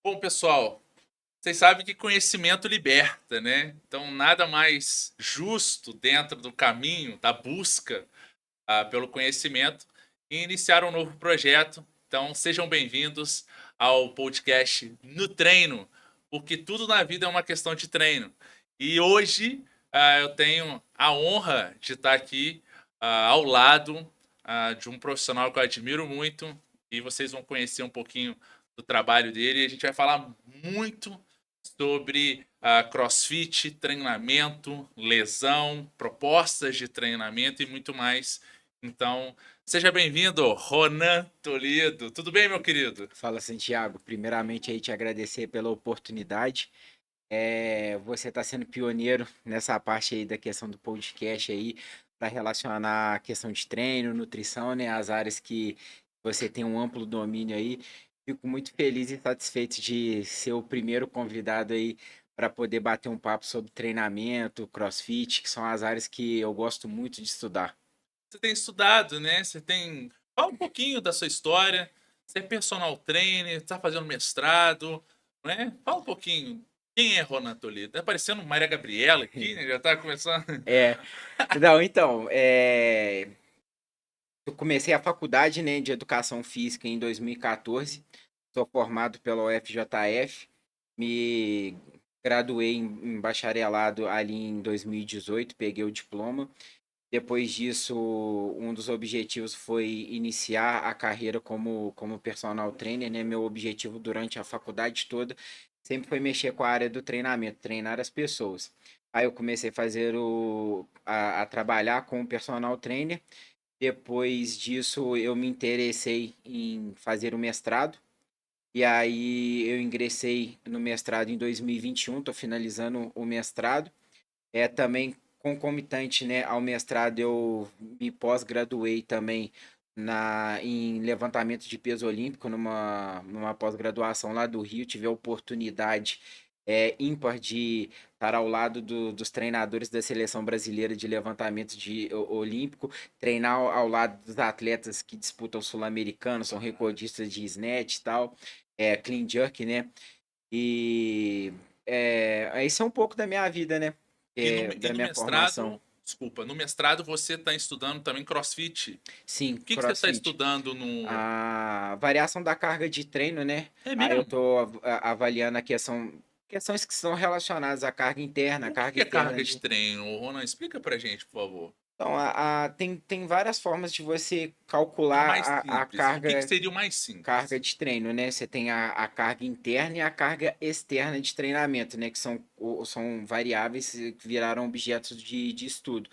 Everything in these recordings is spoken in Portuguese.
Bom, pessoal, vocês sabem que conhecimento liberta, né? Então, nada mais justo dentro do caminho da busca pelo conhecimento e iniciar um novo projeto. Então, sejam bem-vindos ao podcast No Treino, porque tudo na vida é uma questão de treino. E hoje eu tenho a honra de estar aqui ao lado de um profissional que eu admiro muito e vocês vão conhecer um pouquinho do trabalho dele. E a gente vai falar muito sobre CrossFit, treinamento, lesão, propostas de treinamento e muito mais. Então, seja bem-vindo, Ronan Toledo. Tudo bem, meu querido? Fala, Santiago. Primeiramente, aí te agradecer pela oportunidade. Você está sendo pioneiro nessa parte aí da questão do podcast aí, para relacionar a questão de treino, nutrição, né? As áreas que você tem um amplo domínio aí. Fico muito feliz e satisfeito de ser o primeiro convidado aí para poder bater um papo sobre treinamento, CrossFit, que são as áreas que eu gosto muito de estudar. Você tem estudado, né? Você tem. Fala um pouquinho da sua história. Você é personal trainer, está fazendo mestrado, né? Fala um pouquinho. Quem é Ronan Toledo? Tá parecendo Maria Gabriela aqui, né? Já tá começando. É, não, então, eu comecei a faculdade, né, de Educação Física em 2014. Sou formado pela UFJF. Me graduei em bacharelado ali em 2018, peguei o diploma. Depois disso, um dos objetivos foi iniciar a carreira como personal trainer, né? Meu objetivo durante a faculdade toda sempre foi mexer com a área do treinamento, treinar as pessoas. Aí eu comecei a a trabalhar como personal trainer. Depois disso, eu me interessei em fazer o mestrado. E aí eu ingressei no mestrado em 2021, estou finalizando o mestrado. Também concomitante, né, ao mestrado, eu me pós-graduei também em levantamento de peso olímpico, numa pós-graduação lá do Rio. Tive a oportunidade ímpar de estar ao lado dos treinadores da seleção brasileira de levantamento olímpico, treinar ao lado dos atletas que disputam o sul-americano, são recordistas de snatch e tal, clean jerk, né? E isso é um pouco da minha vida, né? E Da no minha formação. mestrado, desculpa, no mestrado você está estudando também CrossFit. Sim, O que você está CrossFit. estudando no. A variação da carga de treino, né? É Aí eu mesmo? tô avaliando questões que são relacionadas à carga interna, à O carga que é externa. carga de treino? Ronan, explica pra gente, por favor. Então, tem várias formas de você A calcular mais a simples. O que carga seria o mais simples? carga de treino, né? Você tem a carga interna e a carga externa de treinamento, né? Que são variáveis que viraram objetos de estudo.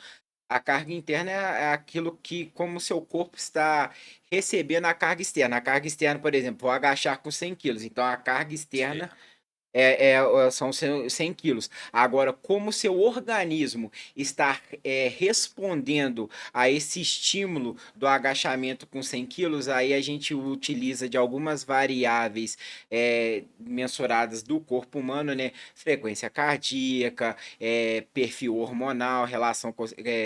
A carga interna é aquilo que, como o seu corpo está recebendo a carga externa. A carga externa, por exemplo, vou agachar com 100 quilos. Então, a carga externa Certo. são 100 quilos. Agora, como o seu organismo está respondendo a esse estímulo do agachamento com 100 quilos, aí a gente utiliza de algumas variáveis mensuradas do corpo humano, né? Frequência cardíaca, perfil hormonal, relação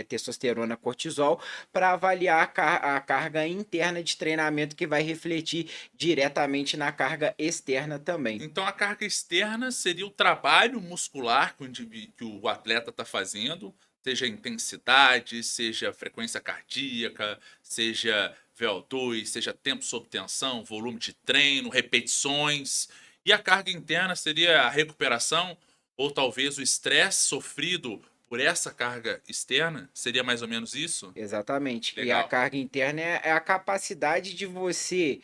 testosterona-cortisol, para avaliar a carga interna de treinamento que vai refletir diretamente na carga externa também. Então a carga externa seria o trabalho muscular que o atleta está fazendo, seja intensidade, seja frequência cardíaca, seja VO2, seja tempo sob tensão, volume de treino, repetições. E a carga interna seria a recuperação ou talvez o estresse sofrido por essa carga externa? Seria mais ou menos isso? Exatamente. E a Legal. carga interna é a capacidade de você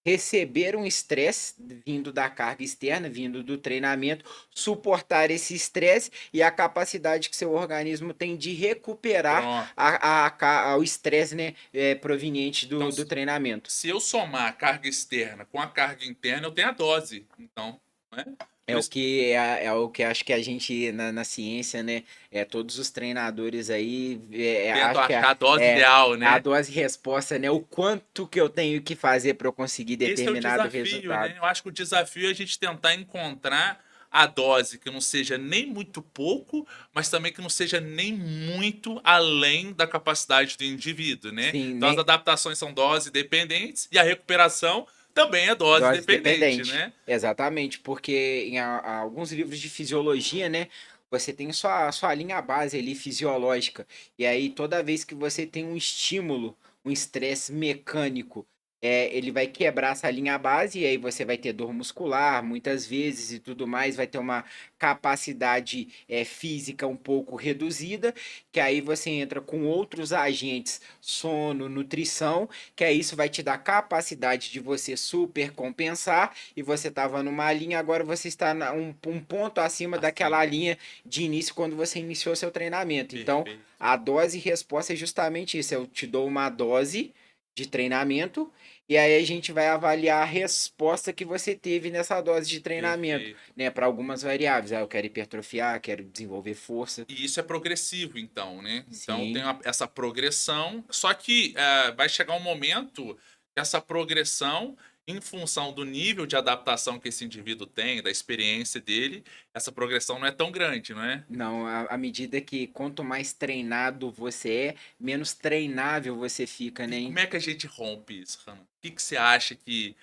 receber um estresse vindo da carga externa, vindo do treinamento, suportar esse estresse e a capacidade que seu organismo tem de recuperar Pronto. o estresse, né, proveniente Então, do treinamento. se eu somar a carga externa com a carga interna, eu tenho a dose. Então, não é? É Por o isso, que é o que acho que a gente na ciência, né? Todos os treinadores aí, tento acho que achar a dose é ideal, a né? dose resposta, né? O quanto que eu tenho que fazer para eu conseguir Esse é o determinado desafio, resultado. né? Eu acho que o desafio é a gente tentar encontrar a dose que não seja nem muito pouco, mas também que não seja nem muito além da capacidade do indivíduo, né? Sim, Então as nem adaptações são dose dependentes e a recuperação também é dose Dose dependente, dependente. né? Exatamente, porque em alguns livros de fisiologia, né, você tem sua linha base ali fisiológica. E aí, toda vez que você tem um estímulo, um estresse mecânico, ele vai quebrar essa linha base, e aí você vai ter dor muscular, muitas vezes e tudo mais, vai ter uma capacidade física um pouco reduzida, que aí você entra com outros agentes, sono, nutrição, que aí isso vai te dar capacidade de você super compensar e você estava numa linha, agora você está um ponto acima daquela Acima. linha de início quando você iniciou seu treinamento. Então, Perfeito. a dose e resposta é justamente isso. Eu te dou uma dose de treinamento e aí a gente vai avaliar a resposta que você teve nessa dose de treinamento, Perfeito. né, para algumas variáveis. Ah, eu quero hipertrofiar, quero desenvolver força. E isso é progressivo, então, né? Então tem Sim. essa progressão, só que vai chegar um momento que essa progressão, em função do nível de adaptação que esse indivíduo tem, da experiência dele, essa progressão não é tão grande, não é? Não, à medida que quanto mais treinado você é, menos treinável você fica, E né? como é que a gente rompe isso, Rana? O que você acha que.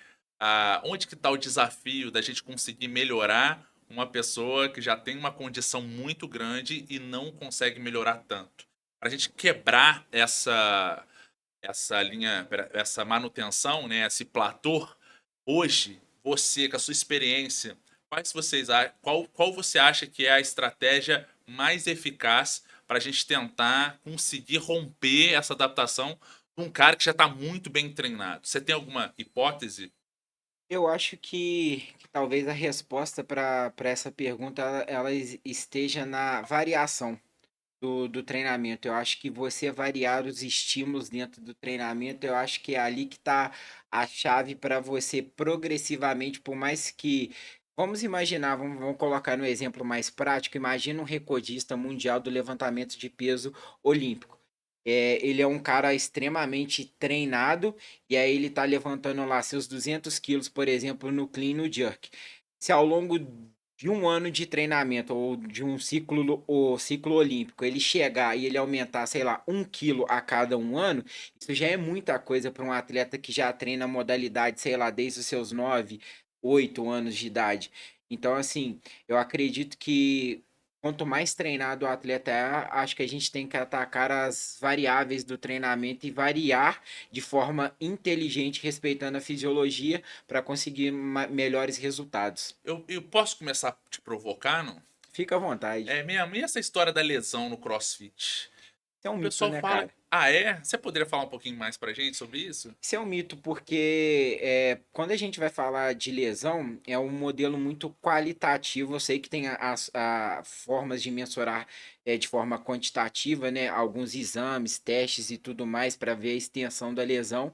Onde que está o desafio da gente conseguir melhorar uma pessoa que já tem uma condição muito grande e não consegue melhorar tanto? Para a gente quebrar essa linha, essa manutenção, né, esse platô, hoje, você, com a sua experiência, qual você acha que é a estratégia mais eficaz para a gente tentar conseguir romper essa adaptação de um cara que já está muito bem treinado? Você tem alguma hipótese? Eu acho que talvez a resposta para essa pergunta ela esteja na variação do treinamento. Eu acho que você variar os estímulos dentro do treinamento, eu acho que é ali que está a chave para você progressivamente, por mais que. Vamos imaginar, vamos colocar no exemplo mais prático. Imagina um recordista mundial do levantamento de peso olímpico. Ele é um cara extremamente treinado, e aí ele tá levantando lá seus 200 quilos, por exemplo, no clean no jerk. Se ao longo de um ano de treinamento ou de um ciclo olímpico ele chegar e ele aumentar, sei lá, 1 quilo a cada um ano, isso já é muita coisa para um atleta que já treina a modalidade, sei lá, desde os seus 9, 8 anos de idade. Então, assim, eu acredito que quanto mais treinado o atleta é, acho que a gente tem que atacar as variáveis do treinamento e variar de forma inteligente, respeitando a fisiologia, para conseguir melhores resultados. Eu posso começar a te provocar, não? Fica à vontade. É mesmo, e essa história da lesão no CrossFit? Isso é um O mito, pessoal né, fala. cara? Ah, é? Você poderia falar um pouquinho mais pra gente sobre isso? Isso é um mito porque quando a gente vai falar de lesão, é um modelo muito qualitativo. Eu sei que tem as formas de mensurar de forma quantitativa, né? Alguns exames, testes e tudo mais para ver a extensão da lesão.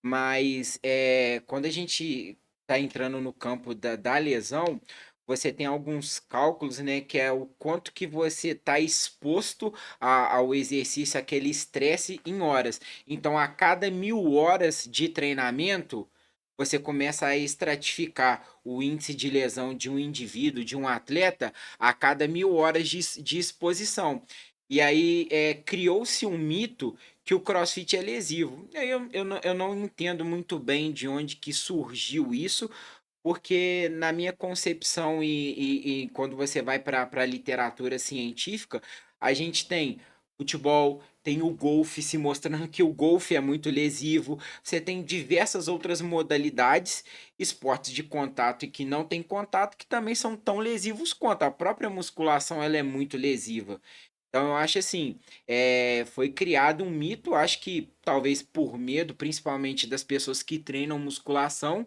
Mas quando a gente está entrando no campo da lesão, você tem alguns cálculos, né? Que é o quanto que você está exposto ao exercício, aquele estresse em horas. Então, a cada 1.000 horas de treinamento, você começa a estratificar o índice de lesão de um indivíduo, de um atleta, a cada 1.000 horas de exposição. E aí criou-se um mito que o CrossFit é lesivo. Eu não entendo muito bem de onde que surgiu isso, porque na minha concepção e quando você vai para a literatura científica, a gente tem futebol, tem o golfe se mostrando que o golfe é muito lesivo, você tem diversas outras modalidades, esportes de contato e que não tem contato, que também são tão lesivos quanto. A própria musculação ela é muito lesiva. Então eu acho assim, foi criado um mito, acho que talvez por medo, principalmente das pessoas que treinam musculação,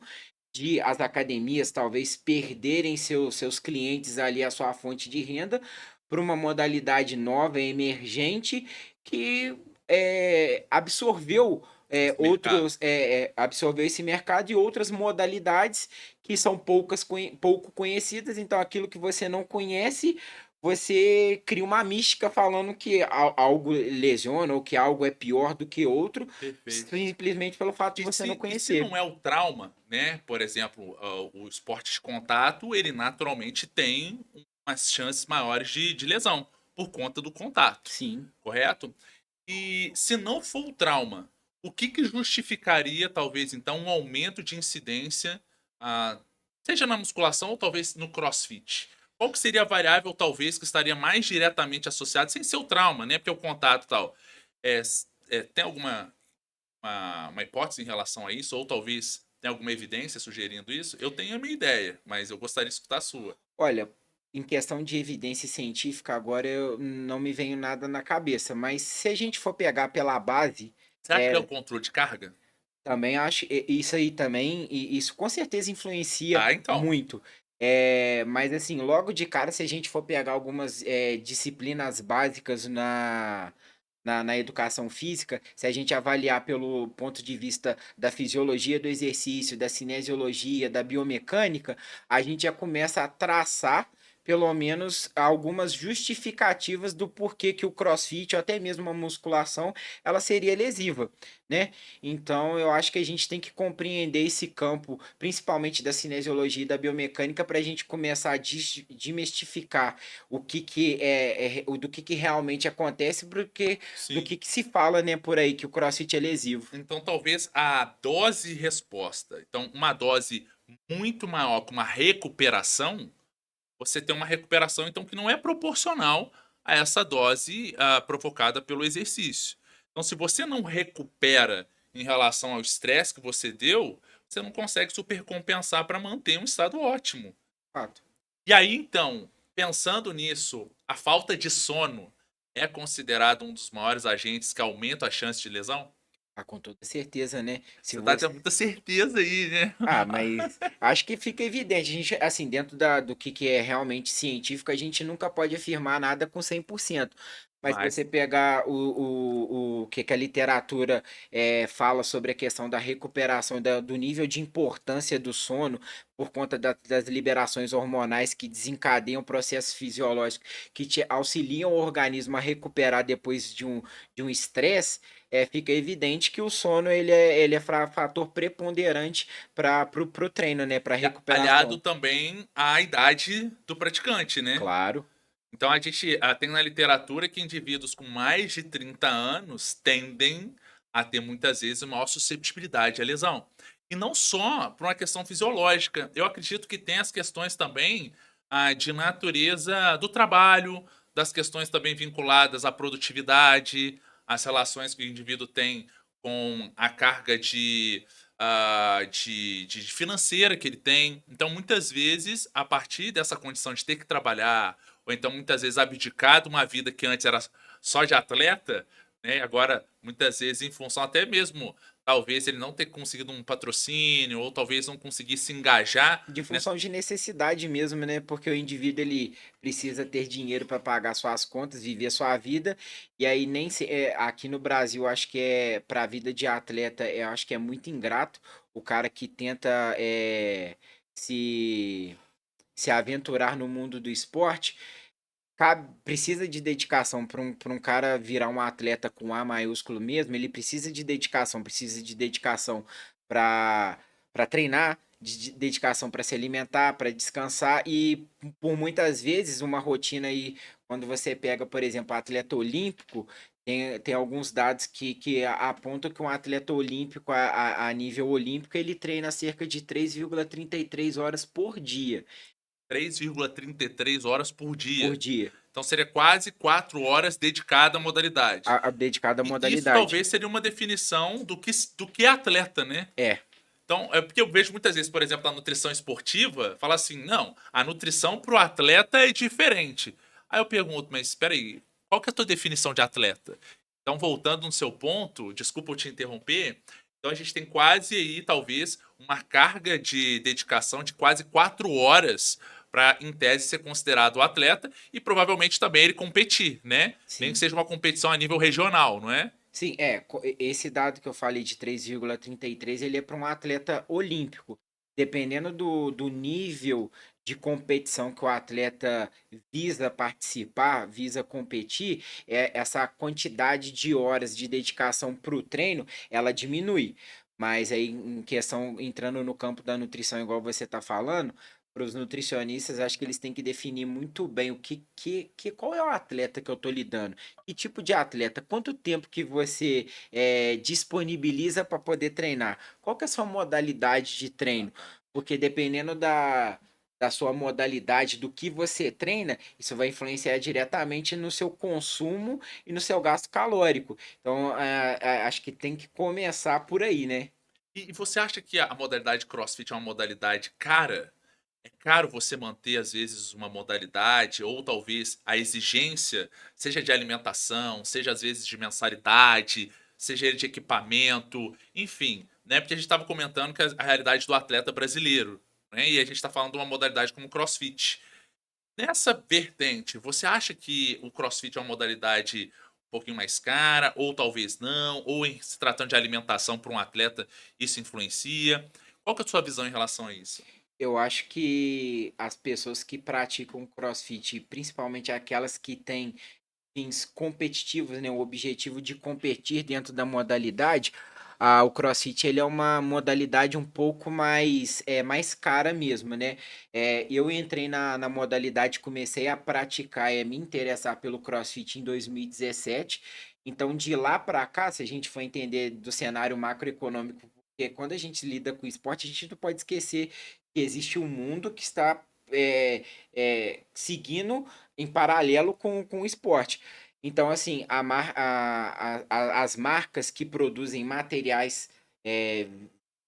de as academias talvez perderem seus clientes ali, a sua fonte de renda, para uma modalidade nova, emergente, que absorveu Esse mercado. absorveu esse mercado e outras modalidades que são pouco conhecidas. Então, aquilo que você não conhece, você cria uma mística falando que algo lesiona ou que algo é pior do que outro, Perfeito. simplesmente pelo fato de você não E se conhecer. não é o trauma, né? Por exemplo, o esporte de contato, ele naturalmente tem umas chances maiores de lesão por conta do contato, Sim. correto? E se não for o trauma, o que que justificaria, talvez, então, um aumento de incidência, ah, seja na musculação ou talvez no CrossFit? Qual que seria a variável, talvez, que estaria mais diretamente associada, sem ser o trauma, né? Porque o contato e tal. Tem alguma uma hipótese em relação a isso? Ou talvez tenha alguma evidência sugerindo isso? Eu tenho a minha ideia, mas eu gostaria de escutar a sua. Olha, em questão de evidência científica, agora eu não me venho nada na cabeça, mas se a gente for pegar pela base, Será que é o é, controle de carga? também acho isso aí também, e isso com certeza influencia Ah, então. muito. Mas assim, logo de cara, se a gente for pegar algumas disciplinas básicas na educação física, se a gente avaliar pelo ponto de vista da fisiologia do exercício, da cinesiologia, da biomecânica, a gente já começa a traçar pelo menos algumas justificativas do porquê que o CrossFit ou até mesmo a musculação ela seria lesiva, né? Então eu acho que a gente tem que compreender esse campo, principalmente da cinesiologia e da biomecânica, para a gente começar a desmistificar o que do que realmente acontece, porque do Sim. que se fala, né, por aí, que o CrossFit é lesivo. Então, talvez a dose resposta. Então, uma dose muito maior com uma recuperação, você tem uma recuperação, então, que não é proporcional a essa dose provocada pelo exercício. Então, se você não recupera em relação ao estresse que você deu, você não consegue supercompensar para manter um estado ótimo. Fato. E aí, então, pensando nisso, a falta de sono é considerado um dos maiores agentes que aumenta a chance de lesão? Ah, com toda certeza, né? Se Você tá você tendo muita certeza aí, né? mas acho que fica evidente. A gente, assim, dentro do que é realmente científico, a gente nunca pode afirmar nada com 100%. Mas se Mas, você pegar o que a literatura fala sobre a questão da recuperação, do nível de importância do sono, por conta das liberações hormonais que desencadeiam processos fisiológicos que te auxiliam o organismo a recuperar depois de um estresse, fica evidente que o sono ele é fator preponderante para pro treino, né, para aliado recuperação. também à idade do praticante, né? Claro. Então a gente tem na literatura que indivíduos com mais de 30 anos tendem a ter muitas vezes maior susceptibilidade à lesão. E não só por uma questão fisiológica. Eu acredito que tem as questões também de natureza do trabalho, das questões também vinculadas à produtividade, às relações que o indivíduo tem com a carga de financeira que ele tem. Então, muitas vezes, a partir dessa condição de ter que trabalhar, ou então muitas vezes abdicar de uma vida que antes era só de atleta, né? Agora, muitas vezes, em função até mesmo, talvez ele não ter conseguido um patrocínio, ou talvez não conseguir se engajar De nessa. função de necessidade mesmo, né? Porque o indivíduo ele precisa ter dinheiro para pagar suas contas, viver sua vida. E aí nem aqui no Brasil, acho que para a vida de atleta, eu acho que é muito ingrato o cara que tenta se se aventurar no mundo do esporte. Precisa de dedicação para um cara virar um atleta com A maiúsculo mesmo, ele precisa de dedicação para treinar, de dedicação para se alimentar, para descansar e por muitas vezes uma rotina aí, quando você pega, por exemplo, atleta olímpico, tem alguns dados que apontam que um atleta olímpico, a nível olímpico, ele treina cerca de 3,33 horas por dia. 3,33 horas por Por dia. dia, Então seria quase 4 horas dedicada à modalidade. dedicado à E isso modalidade. talvez seria uma definição do que é atleta, né? É, Então, é porque eu vejo muitas vezes, por exemplo, na nutrição esportiva, fala assim, não, a nutrição para o atleta é diferente. Aí eu pergunto, mas espera aí, qual que é a tua definição de atleta? Então, voltando no seu ponto, desculpa eu te interromper, então a gente tem quase aí, talvez, uma carga de dedicação de quase 4 horas para, em tese, ser considerado atleta e provavelmente também ele competir, né? Nem que sim. seja uma competição a nível regional, não é? Sim, esse dado que eu falei de 3,33, ele é para um atleta olímpico. Dependendo do nível de competição que o atleta visa participar, visa competir, essa quantidade de horas de dedicação para o treino, ela diminui. Mas aí, em questão, entrando no campo da nutrição, igual você está falando, para os nutricionistas, acho que eles têm que definir muito bem qual é o atleta que eu estou lidando, que tipo de atleta, quanto tempo que você disponibiliza para poder treinar, qual que é a sua modalidade de treino, porque dependendo da sua modalidade, do que você treina, isso vai influenciar diretamente no seu consumo e no seu gasto calórico. Então, acho que tem que começar por aí, né? E você acha que a modalidade CrossFit é uma modalidade cara? É caro você manter, às vezes, uma modalidade ou talvez a exigência, seja de alimentação, seja às vezes de mensalidade, seja ele de equipamento, enfim, né? Porque a gente estava comentando que a realidade do atleta brasileiro, né? E a gente está falando de uma modalidade como o CrossFit. Nessa vertente, você acha que o CrossFit é uma modalidade um pouquinho mais cara, ou talvez não, ou em se tratando de alimentação para um atleta, isso influencia? Qual que é a sua visão em relação a isso? Eu acho que as pessoas que praticam CrossFit, principalmente aquelas que têm fins competitivos, né, o objetivo de competir dentro da modalidade, o CrossFit ele é uma modalidade um pouco mais cara mesmo, né? Eu entrei na modalidade, comecei a praticar, me interessar pelo CrossFit em 2017. Então, de lá para cá, se a gente for entender do cenário macroeconômico, porque quando a gente lida com esporte, a gente não pode esquecer que existe um mundo que está é, seguindo em paralelo com o esporte. Então, assim, as marcas que produzem materiais é,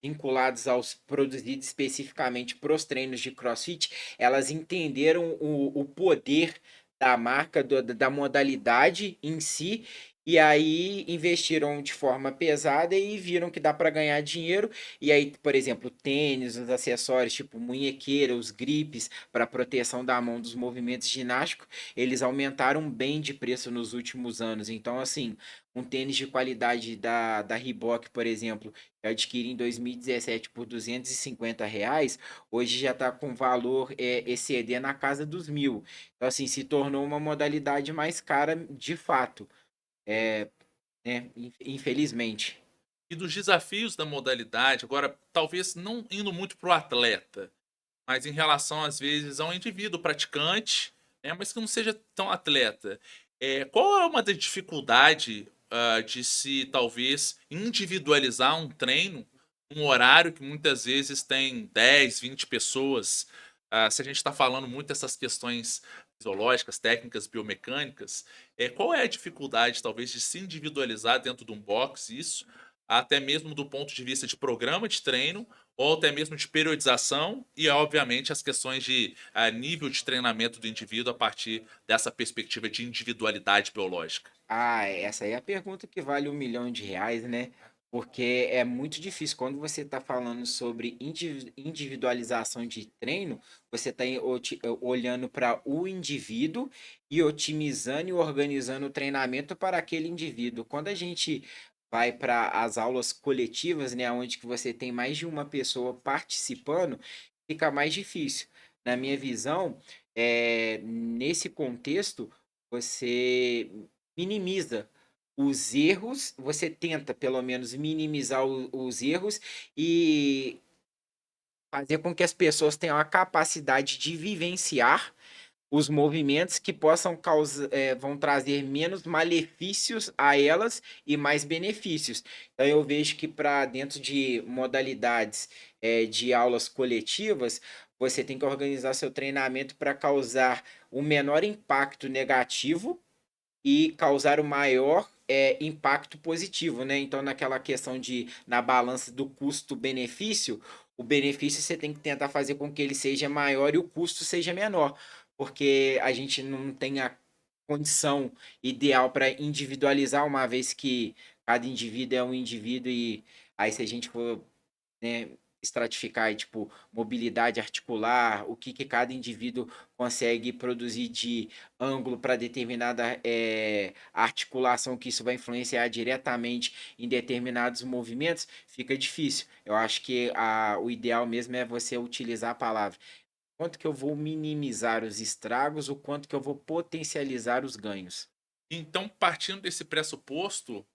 vinculados aos produzidos especificamente para os treinos de CrossFit, elas entenderam o poder da marca, da modalidade em si, e aí investiram de forma pesada e viram que dá para ganhar dinheiro. E aí, por exemplo, tênis, os acessórios tipo munhequeira, os gripes para proteção da mão dos movimentos ginásticos, eles aumentaram bem de preço nos últimos anos. Então, assim, um tênis de qualidade da Reebok, por exemplo, eu adquiri em 2017 por R$ 250, hoje já está com valor excedendo na casa dos 1.000. Então, assim, se tornou uma modalidade mais cara de fato, né? Infelizmente. E dos desafios da modalidade, agora, talvez não indo muito para o atleta, mas em relação, às vezes, a um indivíduo praticante, né, mas que não seja tão atleta. Qual é uma da dificuldade de se, talvez, individualizar um treino, um horário que muitas vezes tem 10, 20 pessoas? Se a gente está falando muito dessas questões fisiológicas, técnicas, biomecânicas, qual é a dificuldade, talvez, de se individualizar dentro de um box isso, até mesmo do ponto de vista de programa de treino, ou até mesmo de periodização e, obviamente, as questões de nível de treinamento do indivíduo a partir dessa perspectiva de individualidade biológica. Essa aí é a pergunta que vale R$ 1 milhão, né? Porque é muito difícil. Quando você está falando sobre individualização de treino, você está olhando para o indivíduo e otimizando e organizando o treinamento para aquele indivíduo. Quando a gente vai para as aulas coletivas, né, onde que você tem mais de uma pessoa participando, fica mais difícil. Na minha visão, nesse contexto, você minimiza os erros, você tenta pelo menos minimizar os erros e fazer com que as pessoas tenham a capacidade de vivenciar os movimentos que possam causar, vão trazer menos malefícios a elas e mais benefícios. Então eu vejo que para dentro de modalidades de aulas coletivas, você tem que organizar seu treinamento para causar o menor impacto negativo e causar o maior impacto positivo, né? Então, naquela questão na balança do custo-benefício, o benefício você tem que tentar fazer com que ele seja maior e o custo seja menor, porque a gente não tem a condição ideal para individualizar, uma vez que cada indivíduo é um indivíduo e aí se a gente for, né, estratificar, tipo, mobilidade articular, o que cada indivíduo consegue produzir de ângulo para determinada articulação, que isso vai influenciar diretamente em determinados movimentos, fica difícil. Eu acho que o ideal mesmo é você utilizar a palavra. Quanto que eu vou minimizar os estragos, o quanto que eu vou potencializar os ganhos. Então, partindo desse pressuposto,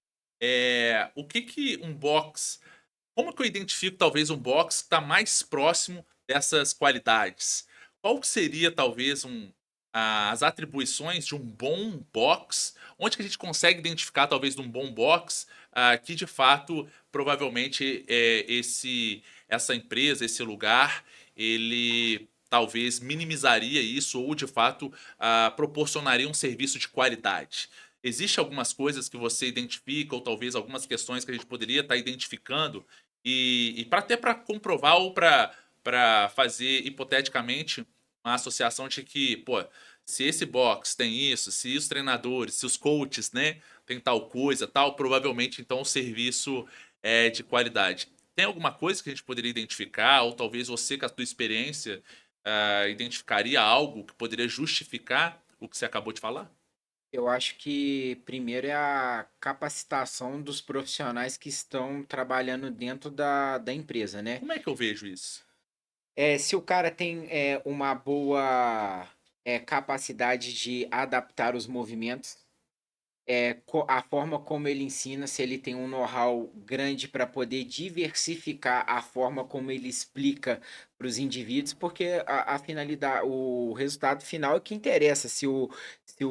o que que um box como que eu identifico talvez um box que está mais próximo dessas qualidades, qual que seria talvez as atribuições de um bom box? Onde que a gente consegue identificar talvez num bom box que de fato provavelmente essa empresa, esse lugar, ele talvez minimizaria isso ou de fato proporcionaria um serviço de qualidade? Existe algumas coisas que você identifica ou talvez algumas questões que a gente poderia estar identificando e para até para comprovar ou para fazer hipoteticamente uma associação de que, pô, se esse box tem isso, se os treinadores, se os coaches, né, tem tal coisa, tal, provavelmente então o serviço é de qualidade. Tem alguma coisa que a gente poderia identificar, ou talvez você, com a sua experiência, identificaria algo que poderia justificar o que você acabou de falar? Eu acho que primeiro é a capacitação dos profissionais que estão trabalhando dentro da empresa, né? Como é que eu vejo isso? Se o cara tem uma boa capacidade de adaptar os movimentos, a forma como ele ensina, se ele tem um know-how grande para poder diversificar a forma como ele explica para os indivíduos, porque a finalidade, o resultado final é que interessa. Se o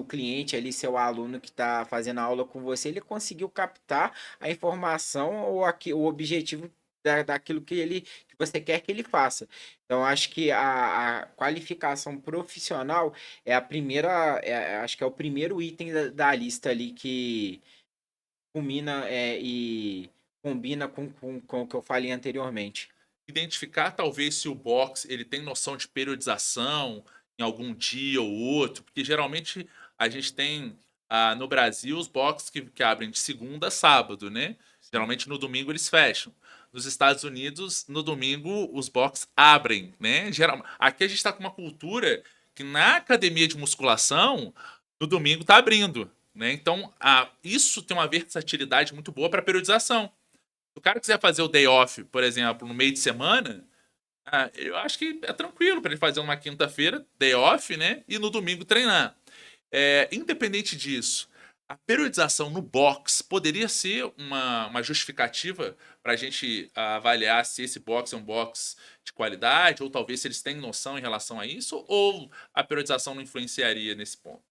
cliente ali, seu aluno que está fazendo a aula com você, ele conseguiu captar a informação ou o objetivo daquilo que você quer que ele faça. Então, acho que a qualificação profissional é a primeira, acho que é o primeiro item da lista ali que culmina e combina com o que eu falei anteriormente. Identificar talvez se o box ele tem noção de periodização em algum dia ou outro, porque geralmente a gente tem no Brasil os boxes que abrem de segunda a sábado, né? Sim. Geralmente no domingo eles fecham. Nos Estados Unidos, no domingo, os boxes abrem, né? Aqui a gente está com uma cultura que na academia de musculação, no domingo está abrindo, né? Então, isso tem uma versatilidade muito boa para periodização. Se o cara quiser fazer o day off, por exemplo, no meio de semana, eu acho que é tranquilo para ele fazer uma quinta-feira, day off, né? E no domingo treinar. Independente disso, a periodização no box poderia ser uma justificativa para a gente avaliar se esse box é um box de qualidade, ou talvez se eles têm noção em relação a isso, ou a periodização não influenciaria nesse ponto.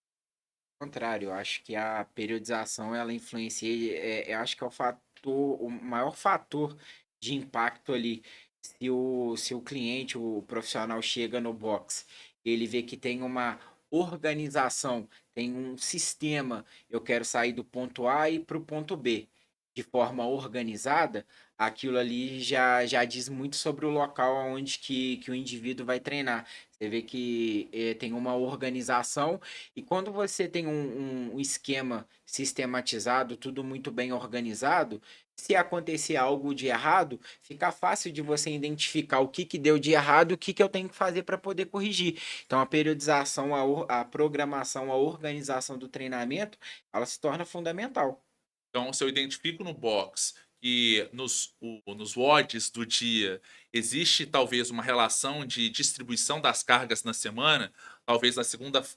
Ao contrário, eu acho que a periodização ela influencia, eu acho que é o maior fator de impacto ali. Se o cliente, o profissional chega no box, ele vê que tem uma organização, tem um sistema, eu quero sair do ponto A e para o ponto B de forma organizada, aquilo ali já diz muito sobre o local onde que o indivíduo vai treinar. Você vê que tem uma organização e quando você tem um esquema sistematizado, tudo muito bem organizado, se acontecer algo de errado, fica fácil de você identificar o que deu de errado e o que eu tenho que fazer para poder corrigir. Então, a periodização, a programação, a organização do treinamento, ela se torna fundamental. Então, se eu identifico no box que nos WODs do dia existe talvez uma relação de distribuição das cargas na semana, talvez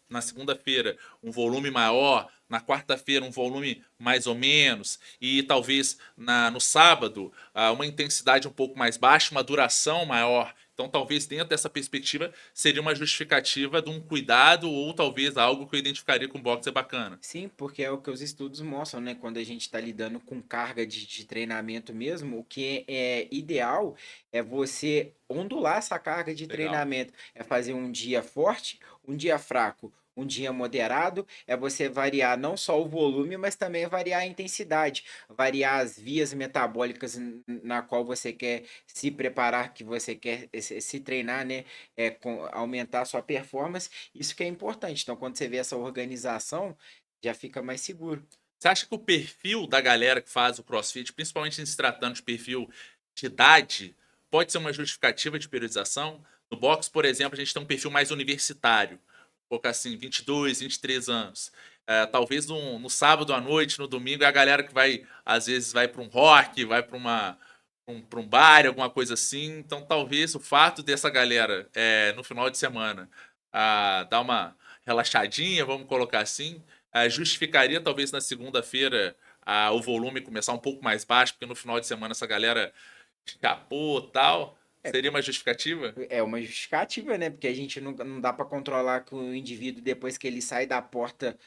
na segunda-feira um volume maior, na quarta-feira um volume mais ou menos, e talvez no sábado uma intensidade um pouco mais baixa, uma duração maior. Então, talvez dentro dessa perspectiva seria uma justificativa de um cuidado ou talvez algo que eu identificaria com boxe é bacana. Sim, porque é o que os estudos mostram, né? Quando a gente está lidando com carga de treinamento mesmo, o que é ideal é você ondular essa carga de Legal. treinamento. É fazer um dia forte, um dia fraco, um dia moderado. É você variar não só o volume, mas também variar a intensidade, variar as vias metabólicas na qual você quer se preparar, que você quer se treinar, né? Aumentar a sua performance. Isso que é importante. Então, quando você vê essa organização já fica mais seguro. Você acha que o perfil da galera que faz o CrossFit, principalmente em se tratando de perfil de idade, pode ser uma justificativa de periodização? No boxe, por exemplo, a gente tem um perfil mais universitário, um pouco assim, 22, 23 anos. Talvez no sábado à noite, no domingo, é a galera que vai, às vezes, vai para um rock, vai para um bar, alguma coisa assim. Então, talvez o fato dessa galera, no final de semana, dar uma relaxadinha, vamos colocar assim, justificaria talvez na segunda-feira o volume começar um pouco mais baixo, porque no final de semana essa galera escapou e tal. Seria uma justificativa? É uma justificativa, né? Porque a gente não dá para controlar que o indivíduo, depois que ele sai da porta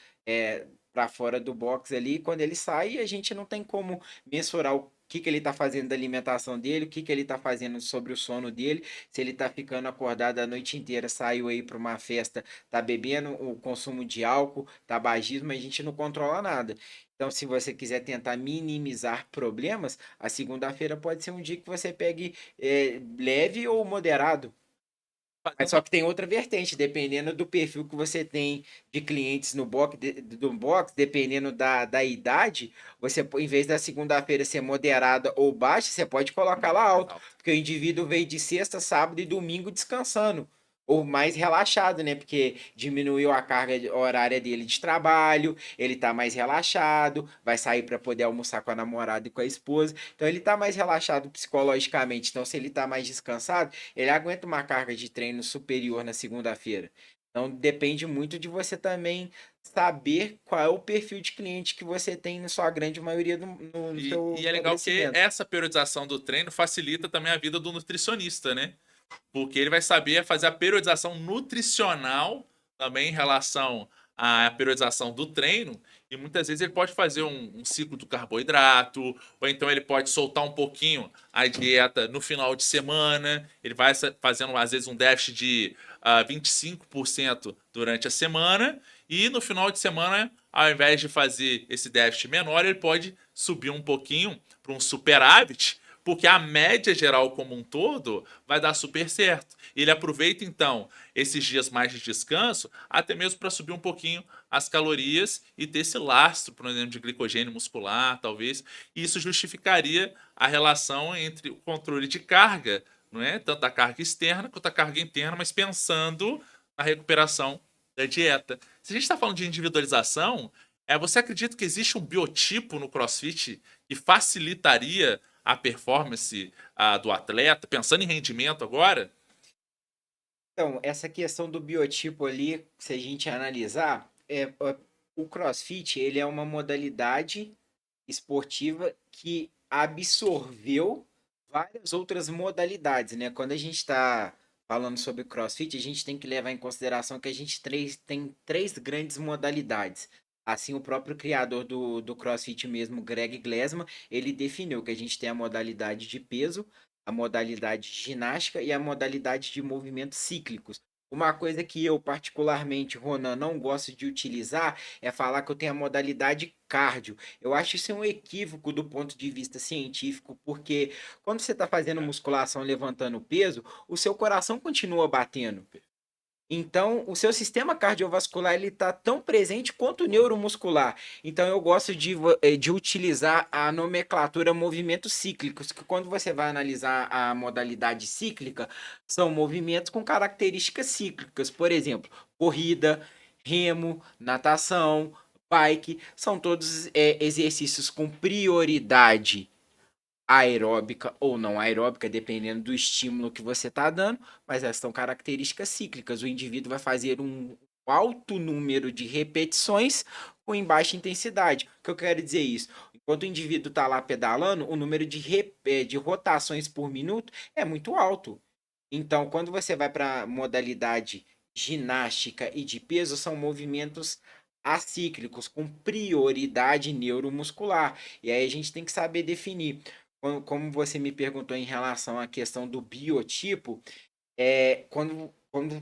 para fora do box ali, quando ele sai, a gente não tem como mensurar o que ele tá fazendo da alimentação dele, o que ele tá fazendo sobre o sono dele, se ele tá ficando acordado a noite inteira, saiu aí para uma festa, tá bebendo o consumo de álcool, tabagismo, a gente não controla nada. Então, se você quiser tentar minimizar problemas, a segunda-feira pode ser um dia que você pegue leve ou moderado. Fazer Mas só uma que tem outra vertente, dependendo do perfil que você tem de clientes no box, do box, dependendo da idade, você, em vez da segunda-feira ser moderada ou baixa, você pode colocar lá mais alto, alta. porque o indivíduo veio de sexta, sábado e domingo descansando, ou mais relaxado, né? Porque diminuiu a carga horária dele de trabalho, ele tá mais relaxado, vai sair para poder almoçar com a namorada e com a esposa, então ele tá mais relaxado psicologicamente. Então, se ele tá mais descansado, ele aguenta uma carga de treino superior na segunda-feira. Então depende muito de você também saber qual é o perfil de cliente que você tem na sua grande maioria no seu E é legal que estabelecimento. essa periodização do treino facilita também a vida do nutricionista, né? Porque ele vai saber fazer a periodização nutricional também em relação à periodização do treino. E muitas vezes ele pode fazer um ciclo do carboidrato, ou então ele pode soltar um pouquinho a dieta no final de semana. Ele vai fazendo, às vezes, um déficit de 25% durante a semana. E no final de semana, ao invés de fazer esse déficit menor, ele pode subir um pouquinho para um superávit, porque a média geral como um todo vai dar super certo. Ele aproveita então esses dias mais de descanso, até mesmo para subir um pouquinho as calorias e ter esse lastro, por exemplo, de glicogênio muscular, talvez. E isso justificaria a relação entre o controle de carga, não é? Tanto a carga externa quanto a carga interna, mas pensando na recuperação da dieta. Se a gente está falando de individualização, você acredita que existe um biotipo no CrossFit que facilitaria a performance do atleta, pensando em rendimento agora? Então, essa questão do biotipo ali, se a gente analisar, o CrossFit, ele é uma modalidade esportiva que absorveu várias outras modalidades, né? Quando a gente está falando sobre CrossFit, a gente tem que levar em consideração que a gente tem três grandes modalidades. Assim, o próprio criador do CrossFit mesmo, Greg Glassman, ele definiu que a gente tem a modalidade de peso, a modalidade de ginástica e a modalidade de movimentos cíclicos. Uma coisa que eu, particularmente, Ronan, não gosto de utilizar é falar que eu tenho a modalidade cardio. Eu acho isso um equívoco do ponto de vista científico, porque quando você está fazendo musculação, levantando peso, o seu coração continua batendo. Então, o seu sistema cardiovascular ele está tão presente quanto o neuromuscular. Então, eu gosto de utilizar a nomenclatura movimentos cíclicos, que quando você vai analisar a modalidade cíclica, são movimentos com características cíclicas. Por exemplo, corrida, remo, natação, bike, são todos exercícios com prioridade aeróbica ou não aeróbica, dependendo do estímulo que você está dando, mas essas são características cíclicas. O indivíduo vai fazer um alto número de repetições com em baixa intensidade. O que eu quero dizer isso? Enquanto o indivíduo está lá pedalando, o número de rotações por minuto é muito alto. Então, quando você vai para a modalidade ginástica e de peso, são movimentos acíclicos, com prioridade neuromuscular. E aí a gente tem que saber definir. Como você me perguntou em relação à questão do biotipo,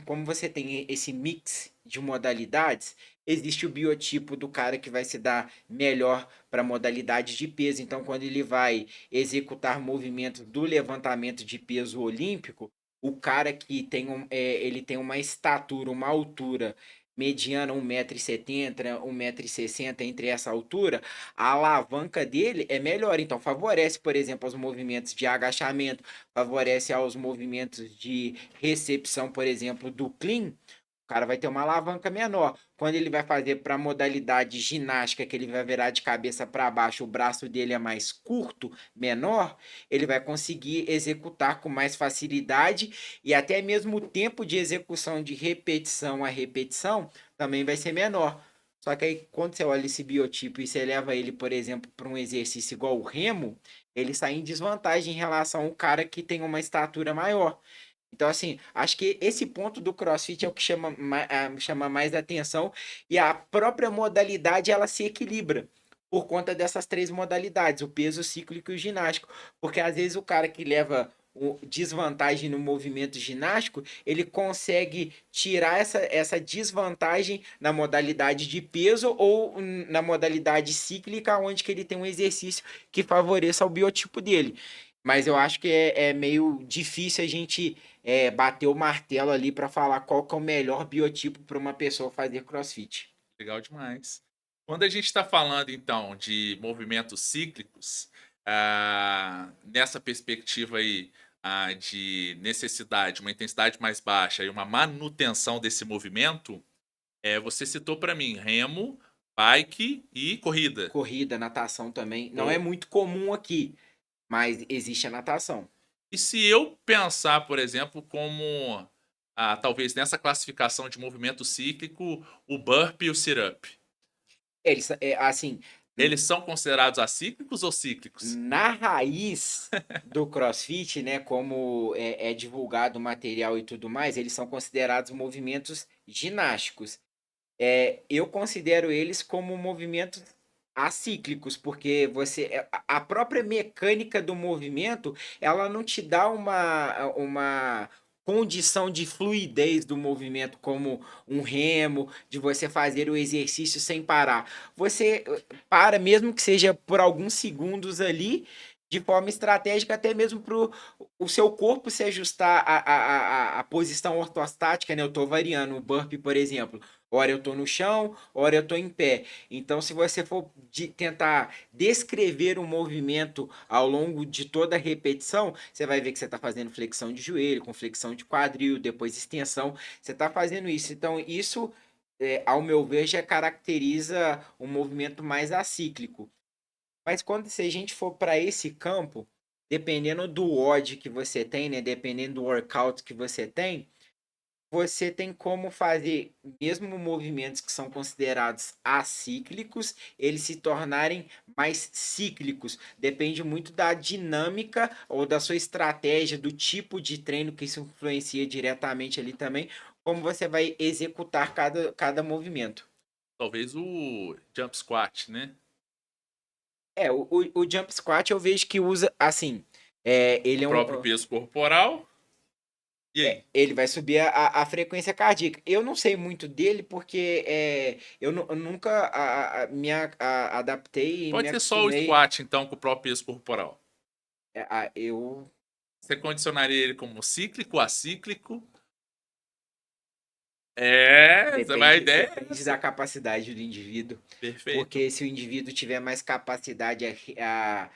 como você tem esse mix de modalidades, existe o biotipo do cara que vai se dar melhor para a modalidade de peso. Então, quando ele vai executar movimentos do levantamento de peso olímpico, o cara que ele tem uma estatura, uma altura mediana, 1,70 m, 1,60 m, entre essa altura, a alavanca dele é melhor. Então, favorece, por exemplo, os movimentos de agachamento, favorece aos movimentos de recepção, por exemplo, do clean. O cara vai ter uma alavanca menor. Quando ele vai fazer para a modalidade ginástica, que ele vai virar de cabeça para baixo, o braço dele é mais curto, menor, ele vai conseguir executar com mais facilidade e até mesmo o tempo de execução de repetição a repetição também vai ser menor. Só que aí, quando você olha esse biotipo e você leva ele, por exemplo, para um exercício igual o remo, ele sai em desvantagem em relação ao cara que tem uma estatura maior. Então, assim, acho que esse ponto do CrossFit é o que chama mais atenção e a própria modalidade ela se equilibra por conta dessas três modalidades, o peso, o cíclico e o ginástico. Porque às vezes o cara que leva desvantagem no movimento ginástico, ele consegue tirar essa desvantagem na modalidade de peso ou na modalidade cíclica, onde que ele tem um exercício que favoreça o biotipo dele. Mas eu acho que é meio difícil a gente bater o martelo ali para falar qual que é o melhor biotipo para uma pessoa fazer CrossFit. Legal demais. Quando a gente está falando, então, de movimentos cíclicos, nessa perspectiva aí de necessidade, uma intensidade mais baixa e uma manutenção desse movimento, você citou para mim remo, bike e corrida. Corrida, natação também. Não é Ou- muito comum aqui, mas existe a natação. E se eu pensar, por exemplo, como talvez nessa classificação de movimento cíclico, o burpee e o sit-up, Eles, assim, eles são considerados acíclicos ou cíclicos? na raiz do CrossFit, né, como é divulgado o material e tudo mais, eles são considerados movimentos ginásticos. Eu considero eles como movimentos acíclicos, porque a própria mecânica do movimento, ela não te dá uma condição de fluidez do movimento como um remo, de você fazer o exercício sem parar. Você para, mesmo que seja por alguns segundos ali, de forma estratégica, até mesmo para o seu corpo se ajustar à posição ortostática, né? Eu estou variando o burpee, por exemplo. Ora eu estou no chão, ora eu estou em pé. Então, se você for tentar descrever o movimento ao longo de toda a repetição, você vai ver que você está fazendo flexão de joelho, com flexão de quadril, depois extensão. Você está fazendo isso. Então, isso, ao meu ver, já caracteriza um movimento mais acíclico. Mas quando se a gente for para esse campo, dependendo do odd que você tem, né, dependendo do workout que você tem como fazer, mesmo movimentos que são considerados acíclicos, eles se tornarem mais cíclicos. Depende muito da dinâmica ou da sua estratégia, do tipo de treino que isso influencia diretamente ali também, como você vai executar cada movimento. Talvez o jump squat, né? O jump squat eu vejo que usa assim. O Ele é próprio peso corporal. E aí? ele vai subir a frequência cardíaca. Eu não sei muito dele porque eu nunca adaptei e me Pode ser só o acostumei. squat, então, com o próprio peso corporal. Eu Você condicionaria ele como cíclico, acíclico? A ideia é depende da essa. capacidade do indivíduo. Perfeito. Porque se o indivíduo tiver mais capacidade a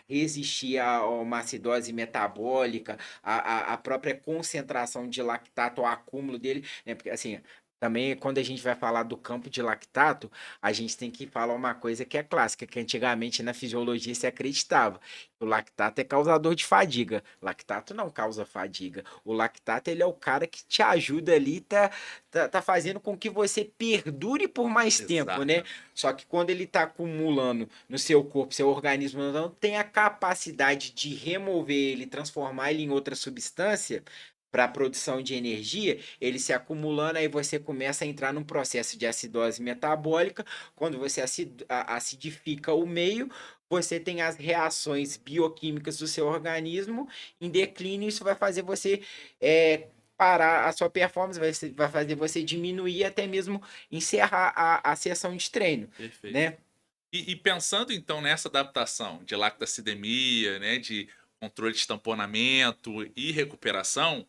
resistir a uma acidose metabólica, a própria concentração de lactato, o acúmulo dele, né? Porque assim, também quando a gente vai falar do campo de lactato, a gente tem que falar uma coisa que é clássica, que antigamente na fisiologia se acreditava. O lactato é causador de fadiga. Lactato não causa fadiga. O lactato ele é o cara que te ajuda ali, tá fazendo com que você perdure por mais tempo, né? Exatamente. Só que quando ele está acumulando no seu corpo, seu organismo não tem a capacidade de remover ele, transformar ele em outra substância para a produção de energia, ele se acumulando, aí você começa a entrar num processo de acidose metabólica. Quando você acidifica o meio, você tem as reações bioquímicas do seu organismo em declínio, isso vai fazer você parar a sua performance, vai fazer você diminuir até mesmo encerrar a sessão de treino, Perfeito. né? E pensando, então, nessa adaptação de lactacidemia, né, de controle de tamponamento e recuperação,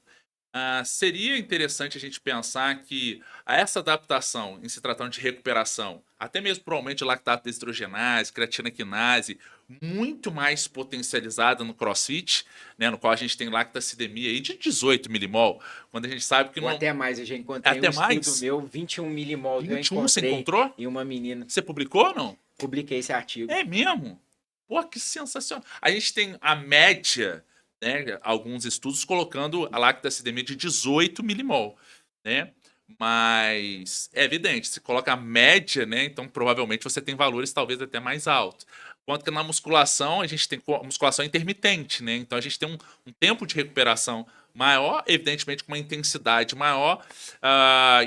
seria interessante a gente pensar que essa adaptação, em se tratando de recuperação, até mesmo por aumento de lactato deshidrogenase, creatina quinase, muito mais potencializada no CrossFit, né, no qual a gente tem lactacidemia aí de 18 milimol, quando a gente sabe que Ou não. até mais, eu já É encontrei um até estudo mais? meu, 21 milimols, eu 21 você encontrei encontrou? em uma menina. Você publicou ou não? Publiquei esse artigo. É mesmo? Pô, que sensacional. A gente tem a média, né? Alguns estudos colocando a lactacidemia de 18 milimol, né? Mas é evidente, se coloca a média, né? Então provavelmente você tem valores talvez até mais altos. Enquanto que na musculação, a gente tem musculação intermitente, né? Então a gente tem um tempo de recuperação maior, evidentemente com uma intensidade maior,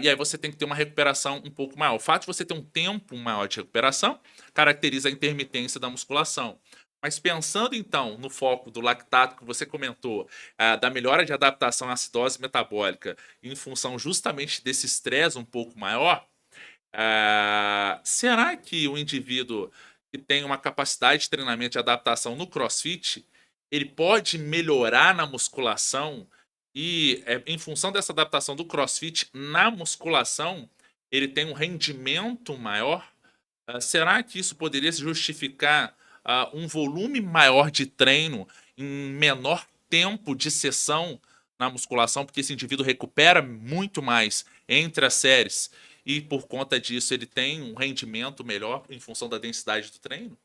e aí você tem que ter uma recuperação um pouco maior. O fato de você ter um tempo maior de recuperação caracteriza a intermitência da musculação. Mas pensando então no foco do lactato que você comentou, da melhora de adaptação à acidose metabólica, em função justamente desse estresse um pouco maior, será que o indivíduo que tem uma capacidade de treinamento de adaptação no CrossFit, ele pode melhorar na musculação e, em função dessa adaptação do CrossFit na musculação, ele tem um rendimento maior? Será que isso poderia justificar um volume maior de treino em menor tempo de sessão na musculação, porque esse indivíduo recupera muito mais entre as séries e por conta disso ele tem um rendimento melhor em função da densidade do treino?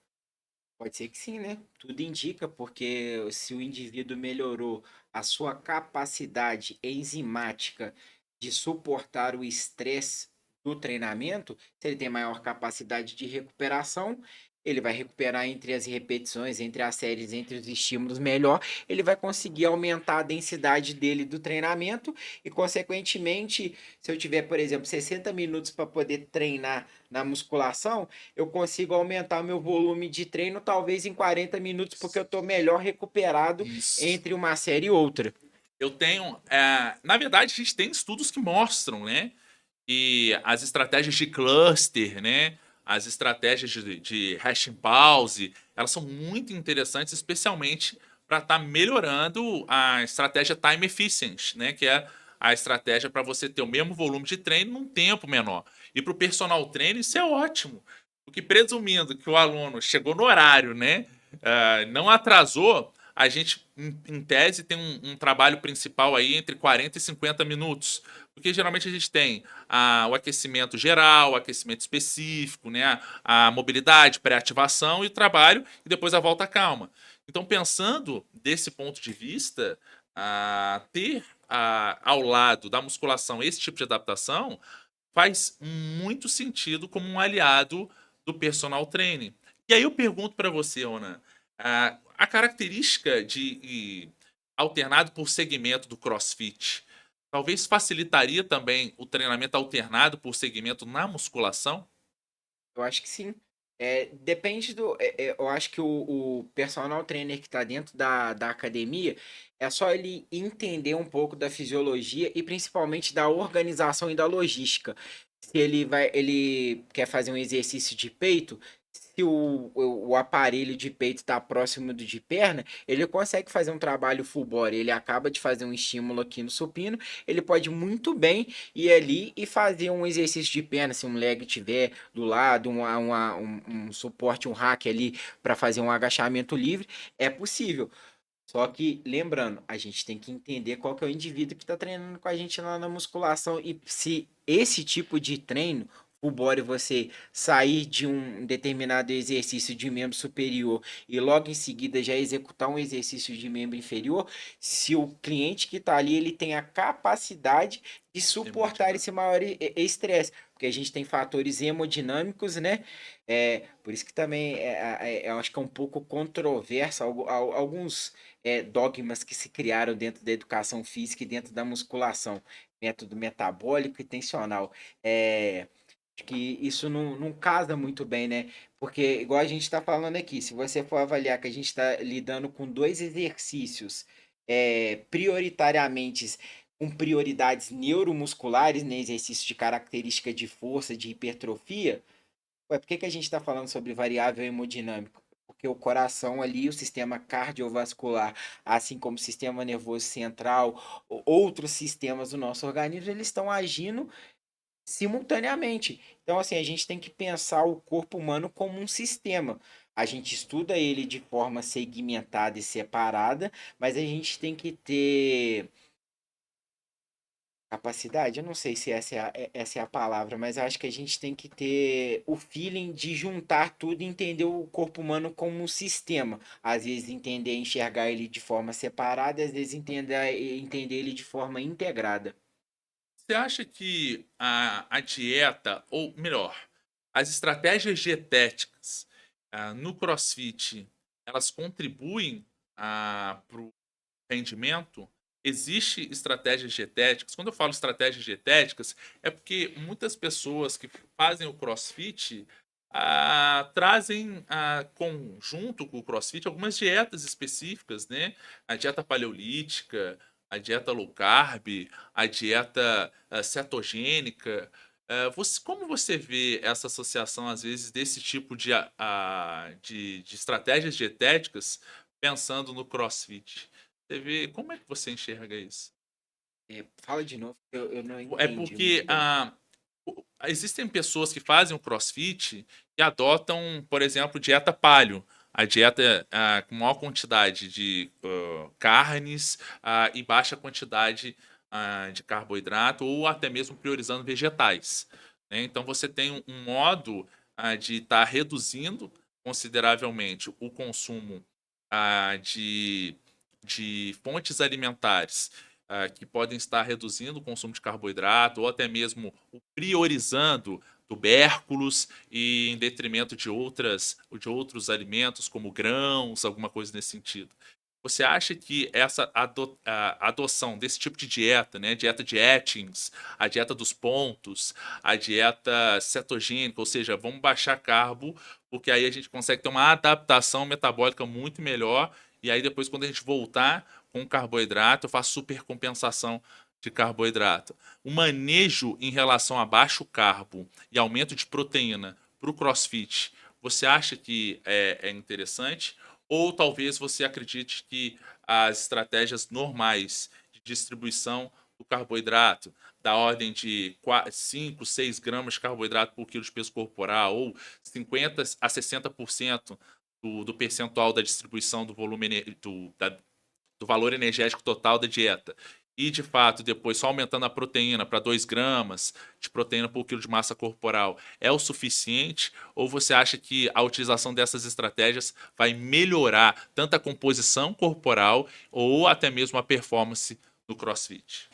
Pode ser que sim, né? Tudo indica, porque se o indivíduo melhorou a sua capacidade enzimática de suportar o estresse do treinamento, se ele tem maior capacidade de recuperação, ele vai recuperar entre as repetições, entre as séries, entre os estímulos melhor, ele vai conseguir aumentar a densidade dele do treinamento e, consequentemente, se eu tiver, por exemplo, 60 minutos para poder treinar na musculação, eu consigo aumentar o meu volume de treino talvez em 40 minutos, porque eu estou melhor recuperado Isso. entre uma série e outra. Eu tenho. Na verdade, a gente tem estudos que mostram, né? Que as estratégias de cluster, né? As estratégias de hashing pause, elas são muito interessantes, especialmente para estar melhorando a estratégia time efficient, né? Que é a estratégia para você ter o mesmo volume de treino num tempo menor. E para o personal trainer, isso é ótimo. Porque presumindo que o aluno chegou no horário, né? Não atrasou, a gente, em tese, tem um trabalho principal aí entre 40 e 50 minutos. Porque geralmente a gente tem o aquecimento geral, o aquecimento específico, né? A mobilidade, pré-ativação e o trabalho, e depois a volta calma. Então, pensando desse ponto de vista, ter ao lado da musculação esse tipo de adaptação faz muito sentido como um aliado do personal training. E aí eu pergunto para você, Ona, a característica de alternado por segmento do CrossFit talvez facilitaria também o treinamento alternado por segmento na musculação? Eu acho que sim. Depende do. Eu acho que o personal trainer que está dentro da academia é só ele entender um pouco da fisiologia e principalmente da organização e da logística. Se ele quer fazer um exercício de peito, se o aparelho de peito está próximo do de perna, ele consegue fazer um trabalho full body. Ele acaba de fazer um estímulo aqui no supino, ele pode muito bem ir ali e fazer um exercício de perna, se um leg tiver do lado, um suporte, um hack ali para fazer um agachamento livre, é possível. Só que, lembrando, a gente tem que entender qual que é o indivíduo que está treinando com a gente lá na musculação e se esse tipo de treino, o body você sair de um determinado exercício de membro superior e logo em seguida já executar um exercício de membro inferior, se o cliente que está ali ele tem a capacidade de suportar esse Hemodinâmico. maior estresse, porque a gente tem fatores hemodinâmicos, né? Por isso que também eu acho que é um pouco controverso alguns dogmas que se criaram dentro da educação física e dentro da musculação, método metabólico e tensional. Acho que isso não casa muito bem, né? Porque, igual a gente está falando aqui, se você for avaliar que a gente está lidando com dois exercícios prioritariamente com prioridades neuromusculares, né? Exercício de característica de força, de hipertrofia. Ué, por que que a gente está falando sobre variável hemodinâmica? Porque o coração ali, o sistema cardiovascular, assim como o sistema nervoso central, outros sistemas do nosso organismo, eles estão agindo simultaneamente. Então, assim, a gente tem que pensar o corpo humano como um sistema. A gente estuda ele de forma segmentada e separada, mas a gente tem que ter capacidade, eu não sei se essa é a palavra, mas eu acho que a gente tem que ter o feeling de juntar tudo e entender o corpo humano como um sistema. Às vezes entender e enxergar ele de forma separada, às vezes entender ele de forma integrada. Você acha que a dieta, ou melhor, as estratégias dietéticas, no CrossFit, elas contribuem para o rendimento? Existe estratégias dietéticas? Quando eu falo estratégias dietéticas, é porque muitas pessoas que fazem o CrossFit trazem junto com o CrossFit algumas dietas específicas, né? A dieta paleolítica, a dieta low carb, a dieta cetogênica. Como você vê essa associação, às vezes, desse tipo de estratégias dietéticas pensando no CrossFit? Você vê, como é que você enxerga isso? Fala de novo, eu não É entendi porque muito bem. existem pessoas que fazem o CrossFit e adotam, por exemplo, dieta paleo. A dieta com maior quantidade de carnes e baixa quantidade de carboidrato, ou até mesmo priorizando vegetais, né? Então você tem um modo de estar reduzindo consideravelmente o consumo de fontes alimentares que podem estar reduzindo o consumo de carboidrato ou até mesmo priorizando tubérculos e em detrimento de outros alimentos como grãos, alguma coisa nesse sentido. Você acha que essa adoção desse tipo de dieta, né, dieta de Atkins, a dieta dos pontos, a dieta cetogênica, ou seja, vamos baixar carbo, porque aí a gente consegue ter uma adaptação metabólica muito melhor, e aí depois quando a gente voltar com carboidrato, eu faço supercompensação de carboidrato. O manejo em relação a baixo carbo e aumento de proteína para o CrossFit, você acha que é interessante? Ou talvez você acredite que as estratégias normais de distribuição do carboidrato, da ordem de 5, 6 gramas de carboidrato por quilo de peso corporal, ou 50 a 60% do percentual da distribuição do volume do valor energético total da dieta. E, de fato, depois só aumentando a proteína para 2 gramas de proteína por quilo de massa corporal é o suficiente? Ou você acha que a utilização dessas estratégias vai melhorar tanto a composição corporal ou até mesmo a performance no CrossFit?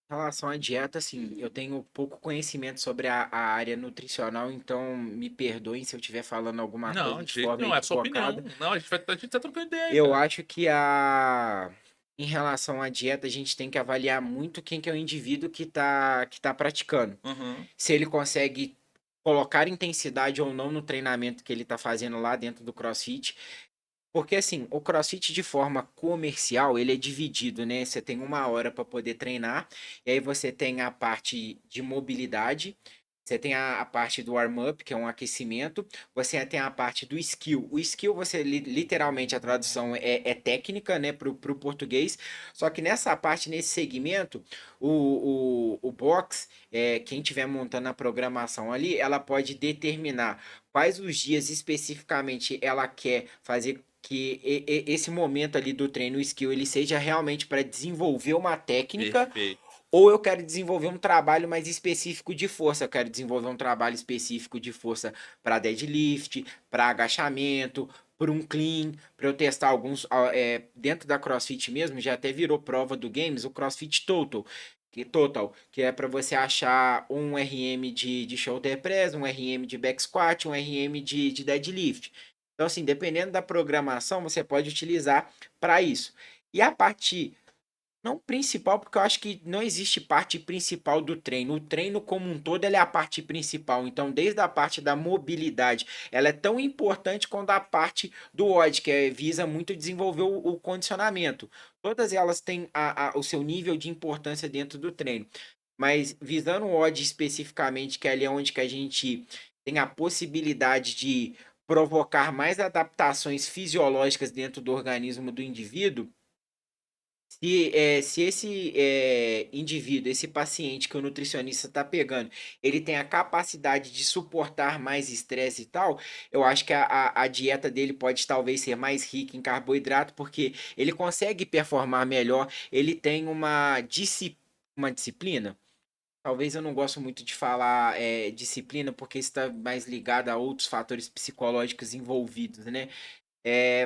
Em relação à dieta, assim, eu tenho pouco conhecimento sobre a área nutricional, então me perdoem se eu estiver falando alguma Não, coisa de de jeito forma nenhum, é sua opinião. equivocada. Não, a gente tá trocando ideia, Eu cara. acho que em relação à dieta, a gente tem que avaliar muito quem que é o indivíduo que tá praticando. Uhum. Se ele consegue colocar intensidade ou não no treinamento que ele está fazendo lá dentro do CrossFit. Porque assim, o CrossFit de forma comercial, ele é dividido, né? Você tem uma hora para poder treinar, e aí você tem a parte de mobilidade, você tem a parte do warm-up, que é um aquecimento, você tem a parte do skill. O skill, você literalmente a tradução é técnica, né, pro português. Só que nessa parte, nesse segmento, o box, quem estiver montando a programação ali, ela pode determinar quais os dias especificamente ela quer fazer que esse momento ali do treino, o skill, ele seja realmente para desenvolver uma técnica, Perfeito. ou eu quero desenvolver um trabalho mais específico de força. Eu quero desenvolver um trabalho específico de força para deadlift, para agachamento, para um clean, para eu testar alguns. Dentro da CrossFit mesmo, já até virou prova do Games, o CrossFit Total, que é para você achar um RM de shoulder press, um RM de back squat, um RM de deadlift. Então, assim, dependendo da programação, você pode utilizar para isso. E a parte não principal, porque eu acho que não existe parte principal do treino. O treino como um todo, ele é a parte principal. Então, desde a parte da mobilidade, ela é tão importante quanto a parte do WOD, que visa muito desenvolver o condicionamento. Todas elas têm o seu nível de importância dentro do treino. Mas visando o WOD especificamente, que é ali onde que a gente tem a possibilidade de provocar mais adaptações fisiológicas dentro do organismo do indivíduo, se esse indivíduo, esse paciente que o nutricionista está pegando, ele tem a capacidade de suportar mais estresse e tal, eu acho que a dieta dele pode talvez ser mais rica em carboidrato, porque ele consegue performar melhor, ele tem uma disciplina. Talvez eu não gosto muito de falar disciplina, porque isso está mais ligado a outros fatores psicológicos envolvidos, né?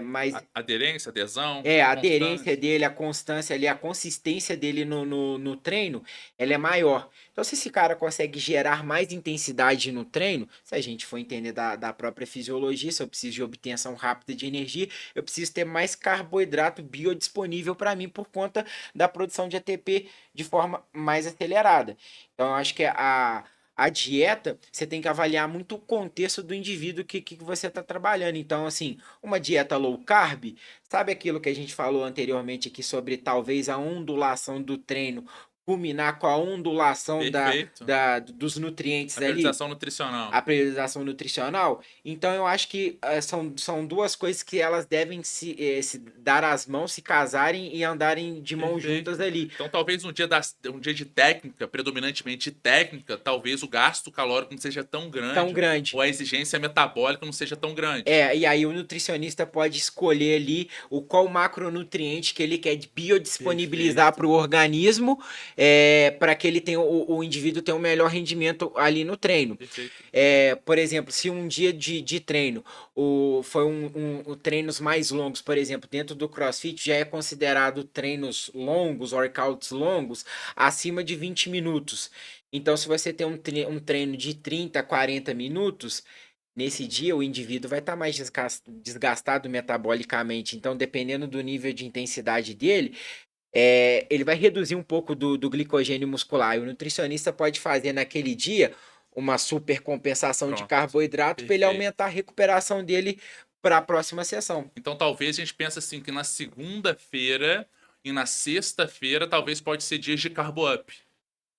Mas Aderência, adesão, a aderência constância. dele, a constância ali, a consistência dele no treino, ela é maior. Então, se esse cara consegue gerar mais intensidade no treino, se a gente for entender da própria fisiologia, se eu preciso de obtenção rápida de energia, eu preciso ter mais carboidrato biodisponível para mim por conta da produção de ATP de forma mais acelerada. Então, eu acho que a dieta, você tem que avaliar muito o contexto do indivíduo que você está trabalhando. Então, assim, uma dieta low carb. Sabe aquilo que a gente falou anteriormente aqui sobre talvez a ondulação do treino culminar com a ondulação Perfeito. dos nutrientes A ali? priorização nutricional. A priorização nutricional. Então eu acho que são duas coisas que elas devem se dar as mãos, se casarem e andarem de mãos juntas Perfeito. ali. Então, talvez um dia de técnica, predominantemente de técnica, talvez o gasto calórico não seja tão Tão grande, ou grande. a exigência metabólica não seja tão grande. E aí o nutricionista pode escolher ali qual macronutriente que ele quer biodisponibilizar Perfeito. para o organismo, para que ele tenha, o indivíduo tenha um melhor rendimento ali no treino. Perfeito. Por exemplo, se um dia de treino foi treinos mais longos, por exemplo, dentro do CrossFit já é considerado treinos longos, workouts longos, acima de 20 minutos. Então, se você tem um treino de 30 a 40 minutos, nesse dia o indivíduo vai estar mais desgastado metabolicamente. Então, dependendo do nível de intensidade dele, ele vai reduzir um pouco do glicogênio muscular. E o nutricionista pode fazer naquele dia uma super compensação de Pronto. carboidrato para ele Perfeito. aumentar a recuperação dele para a próxima sessão. Então, talvez a gente pense assim que na segunda-feira e na sexta-feira talvez pode ser dias de carbo up,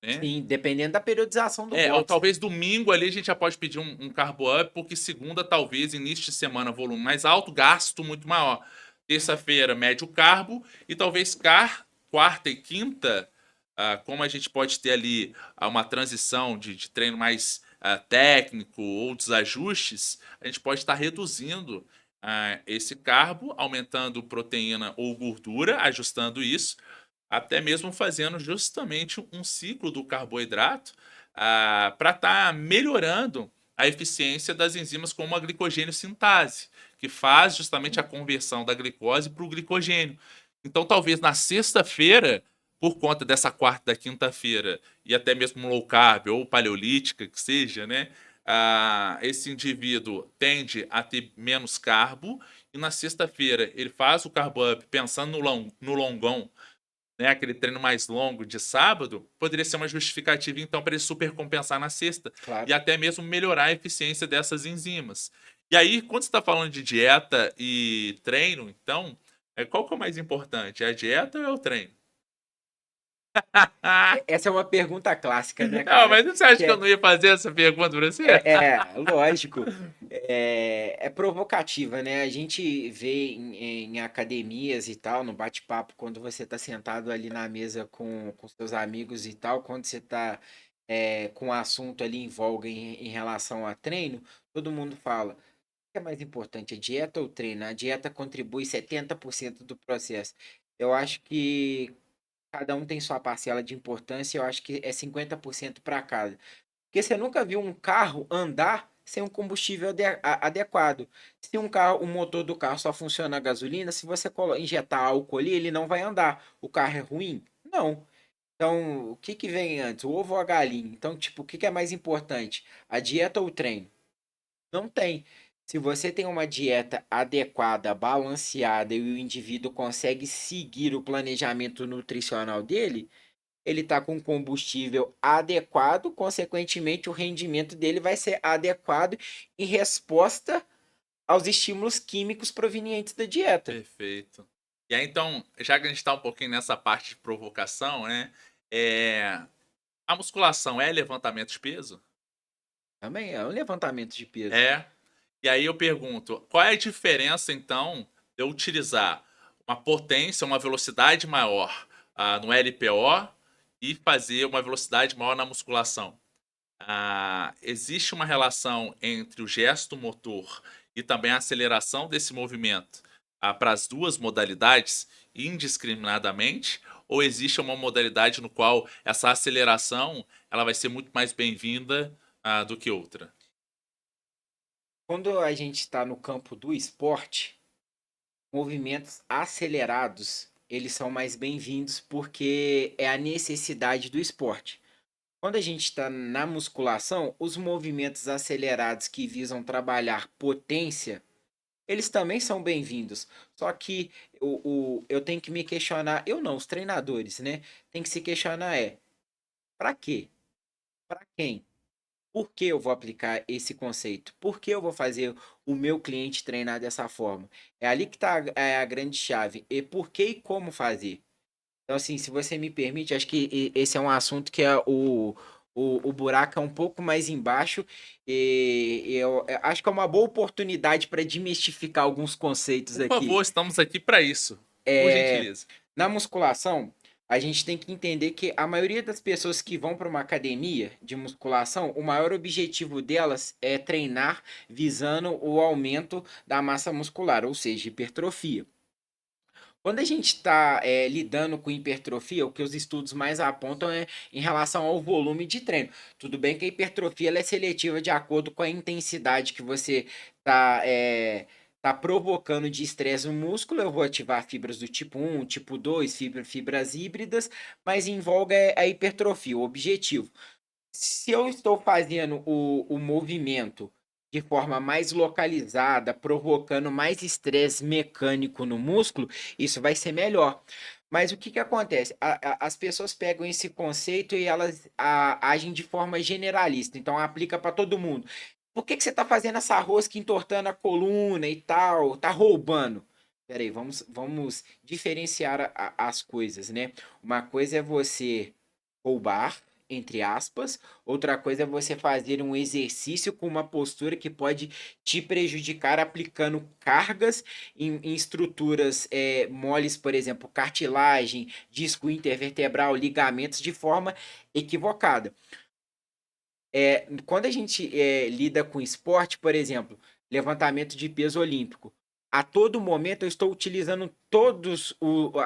né? Sim, dependendo da periodização do Ou box. talvez domingo ali a gente já pode pedir um carbo up, porque segunda talvez início de semana volume mais alto, gasto muito maior. Terça-feira médio carbo e talvez quarta e quinta, como a gente pode ter ali uma transição de treino mais técnico ou desajustes, a gente pode estar reduzindo esse carbo, aumentando proteína ou gordura, ajustando isso, até mesmo fazendo justamente um ciclo do carboidrato para estar melhorando a eficiência das enzimas como a glicogênio sintase, que faz justamente a conversão da glicose para o glicogênio. Então, talvez na sexta-feira, por conta dessa quarta da quinta-feira, e até mesmo low carb ou paleolítica, que seja, né? Esse indivíduo tende a ter menos carbo, e na sexta-feira ele faz o carbo up pensando no longão, né, aquele treino mais longo de sábado, poderia ser uma justificativa, então, para ele supercompensar na sexta Claro. e até mesmo melhorar a eficiência dessas enzimas. E aí, quando você está falando de dieta e treino, então, qual que é o mais importante? É a dieta ou é o treino? Essa é uma pergunta clássica, né, Não, cara? mas você acha Que que eu não ia fazer essa pergunta para você? lógico, é provocativa, né? A gente vê em academias e tal, no bate-papo, quando você está sentado ali na mesa com seus amigos e tal, quando você está com o assunto ali em voga em relação a treino, todo mundo fala: o que é mais importante, a dieta ou o treino? A dieta contribui 70% do processo. Eu acho que cada um tem sua parcela de importância, eu acho que é 50% para cada. Porque você nunca viu um carro andar sem um combustível adequado. Se um carro, o motor do carro só funciona a gasolina, se você injetar álcool ali, ele não vai andar. O carro é ruim? Não. Então, o que que vem antes, o ovo ou a galinha? Então, tipo, o que que é mais importante? A dieta ou o treino? Não tem. Se você tem uma dieta adequada, balanceada e o indivíduo consegue seguir o planejamento nutricional dele, ele está com combustível adequado, consequentemente, o rendimento dele vai ser adequado em resposta aos estímulos químicos provenientes da dieta. Perfeito. E aí, então, já que a gente está um pouquinho nessa parte de provocação, né? É, a musculação é levantamento de peso? Também é um levantamento de peso. É. E aí eu pergunto, qual é a diferença então de eu utilizar uma potência, uma velocidade maior no LPO e fazer uma velocidade maior na musculação? Existe uma relação entre o gesto motor e também a aceleração desse movimento para as duas modalidades indiscriminadamente? Ou existe uma modalidade no qual essa aceleração ela vai ser muito mais bem-vinda do que outra? Quando a gente está no campo do esporte, Movimentos acelerados, eles são mais bem-vindos porque é a necessidade do esporte. Quando a gente está na musculação, os movimentos acelerados que visam trabalhar potência, eles também são bem-vindos. Só que eu tenho que me questionar, eu não, os treinadores, né? Tem que se questionar para quê? Para quem? Por que eu vou aplicar esse conceito? Por que eu vou fazer o meu cliente treinar dessa forma? É ali que está a grande chave. E por que e como fazer? Então, assim, se você me permite, acho que esse é um assunto que é o buraco é um pouco mais embaixo e eu acho que é uma boa oportunidade para desmistificar alguns conceitos Por aqui. favor, estamos aqui para isso. Por É, gentileza. na musculação, a gente tem que entender que a maioria das pessoas que vão para uma academia de musculação, o maior objetivo delas é treinar visando o aumento da massa muscular, ou seja, hipertrofia. Quando a gente está lidando com hipertrofia, o que os estudos mais apontam é em relação ao volume de treino. Tudo bem que a hipertrofia ela é seletiva de acordo com a intensidade que você está tá provocando de estresse no músculo. Eu vou ativar fibras do tipo 1, tipo 2, fibras híbridas, mas envolve a hipertrofia, o objetivo. Se eu estou fazendo o movimento de forma mais localizada, provocando mais estresse mecânico no músculo, isso vai ser melhor. Mas o que que acontece? As pessoas pegam esse conceito e elas agem de forma generalista, então aplica para todo mundo. Por que que você está fazendo essa rosca entortando a coluna e tal? Tá roubando? Peraí, vamos diferenciar as coisas, né? Uma coisa é você roubar, entre aspas, outra coisa é você fazer um exercício com uma postura que pode te prejudicar aplicando cargas em estruturas moles, por exemplo, cartilagem, disco intervertebral, ligamentos, de forma equivocada. Quando a gente lida com esporte, por exemplo, levantamento de peso olímpico, a todo momento eu estou utilizando todas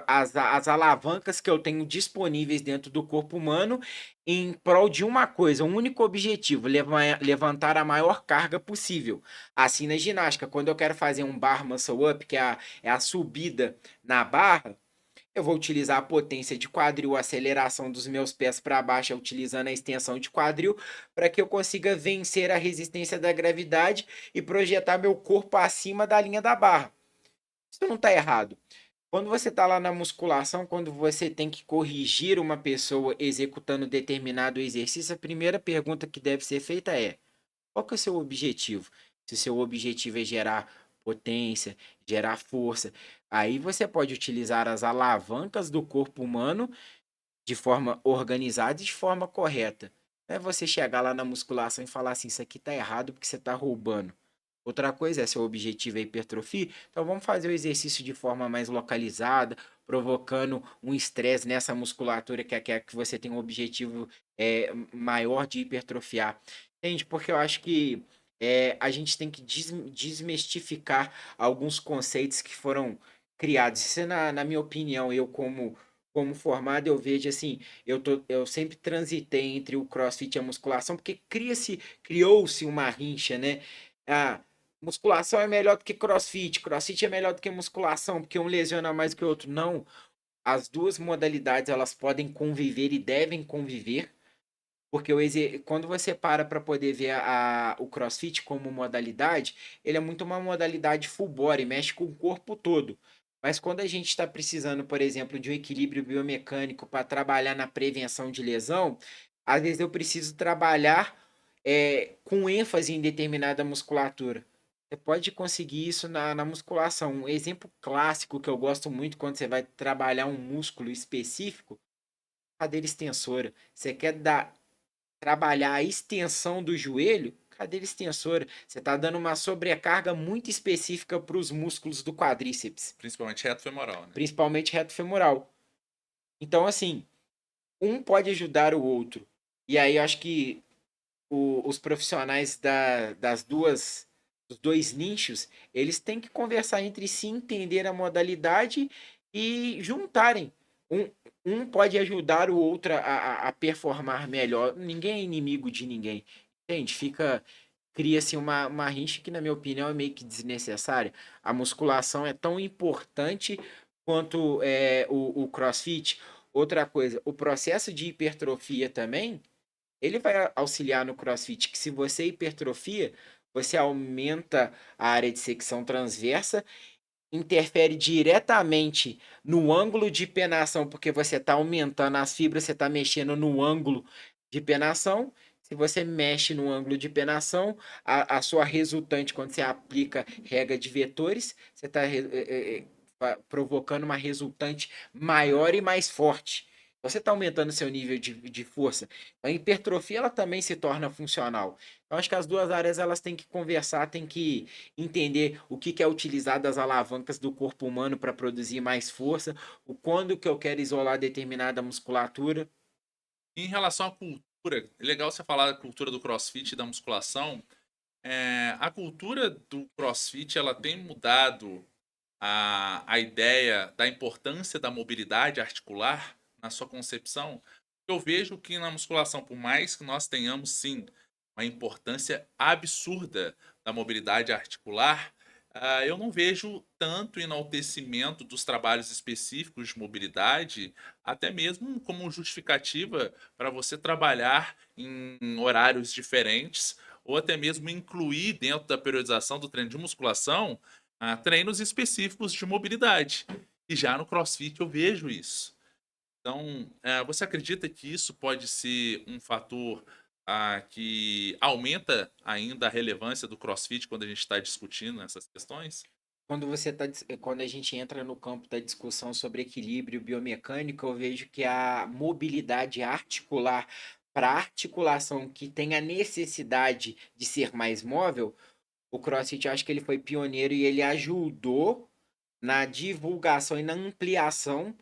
as alavancas que eu tenho disponíveis dentro do corpo humano em prol de uma coisa, um único objetivo, levantar a maior carga possível. Assim na ginástica, quando eu quero fazer um bar muscle up, que é a subida na barra, eu vou utilizar a potência de quadril, a aceleração dos meus pés para baixo, utilizando a extensão de quadril, para que eu consiga vencer a resistência da gravidade e projetar meu corpo acima da linha da barra. Isso não está errado. Quando você está lá na musculação, quando você tem que corrigir uma pessoa executando determinado exercício, a primeira pergunta que deve ser feita é: qual que é o seu objetivo? Se o seu objetivo é gerar potência, gerar força, aí você pode utilizar as alavancas do corpo humano de forma organizada e de forma correta. Não é você chegar lá na musculação e falar assim, isso aqui tá errado porque você tá roubando. Outra coisa é seu objetivo é hipertrofia, então vamos fazer o exercício de forma mais localizada, provocando um estresse nessa musculatura que você tem um objetivo maior de hipertrofiar. Entende? Porque eu acho que a gente tem que desmistificar alguns conceitos que foram criados. Isso, na minha opinião, eu como formado, eu vejo assim, eu sempre transitei entre o CrossFit e a musculação, porque criou-se uma rincha, né? Ah, musculação é melhor do que CrossFit, CrossFit é melhor do que musculação, porque um lesiona mais que o outro. Não, as duas modalidades elas podem conviver e devem conviver, porque quando você para poder ver o CrossFit como modalidade, ele é muito uma modalidade full body, mexe com o corpo todo. Mas quando a gente está precisando, por exemplo, de um equilíbrio biomecânico para trabalhar na prevenção de lesão, às vezes eu preciso trabalhar com ênfase em determinada musculatura. Você pode conseguir isso na musculação. Um exemplo clássico que eu gosto muito quando você vai trabalhar um músculo específico, cadeira extensora. Você quer trabalhar a extensão do joelho, cadeira extensora. Você está dando uma sobrecarga muito específica para os músculos do quadríceps, Principalmente reto femoral, né? principalmente reto femoral. Então, assim, um pode ajudar o outro. E aí eu acho que os profissionais dos dois nichos, eles têm que conversar entre si, entender a modalidade e juntarem. Um, um pode ajudar o outro a performar melhor. Ninguém é inimigo de ninguém. Entende? cria-se uma rixa que, na minha opinião, é meio que desnecessária. A musculação é tão importante quanto o CrossFit. Outra coisa, o processo de hipertrofia também, ele vai auxiliar no CrossFit, que se você hipertrofia, você aumenta a área de secção transversa, interfere diretamente no ângulo de penação, porque você está aumentando as fibras, você está mexendo no ângulo de penação. Se você mexe no ângulo de penação, a sua resultante, quando você aplica regra de vetores, você está provocando uma resultante maior e mais forte. Você está aumentando seu nível de força. A hipertrofia ela também se torna funcional. Então, acho que as duas áreas elas têm que conversar, têm que entender o que é utilizado as alavancas do corpo humano para produzir mais força, o quando que eu quero isolar determinada musculatura. Em relação à cultura, é legal você falar da cultura do CrossFit e da musculação. A cultura do CrossFit ela tem mudado a ideia da importância da mobilidade articular na sua concepção. Eu vejo que na musculação, por mais que nós tenhamos sim uma importância absurda da mobilidade articular, eu não vejo tanto enaltecimento dos trabalhos específicos de mobilidade, até mesmo como justificativa para você trabalhar em horários diferentes, ou até mesmo incluir dentro da periodização do treino de musculação treinos específicos de mobilidade. E já no CrossFit eu vejo isso. Então, você acredita que isso pode ser um fator que aumenta ainda a relevância do CrossFit quando a gente está discutindo essas questões? Quando a gente entra no campo da discussão sobre equilíbrio biomecânico, eu vejo que a mobilidade articular para articulação que tem a necessidade de ser mais móvel, o CrossFit eu acho que ele foi pioneiro e ele ajudou na divulgação e na ampliação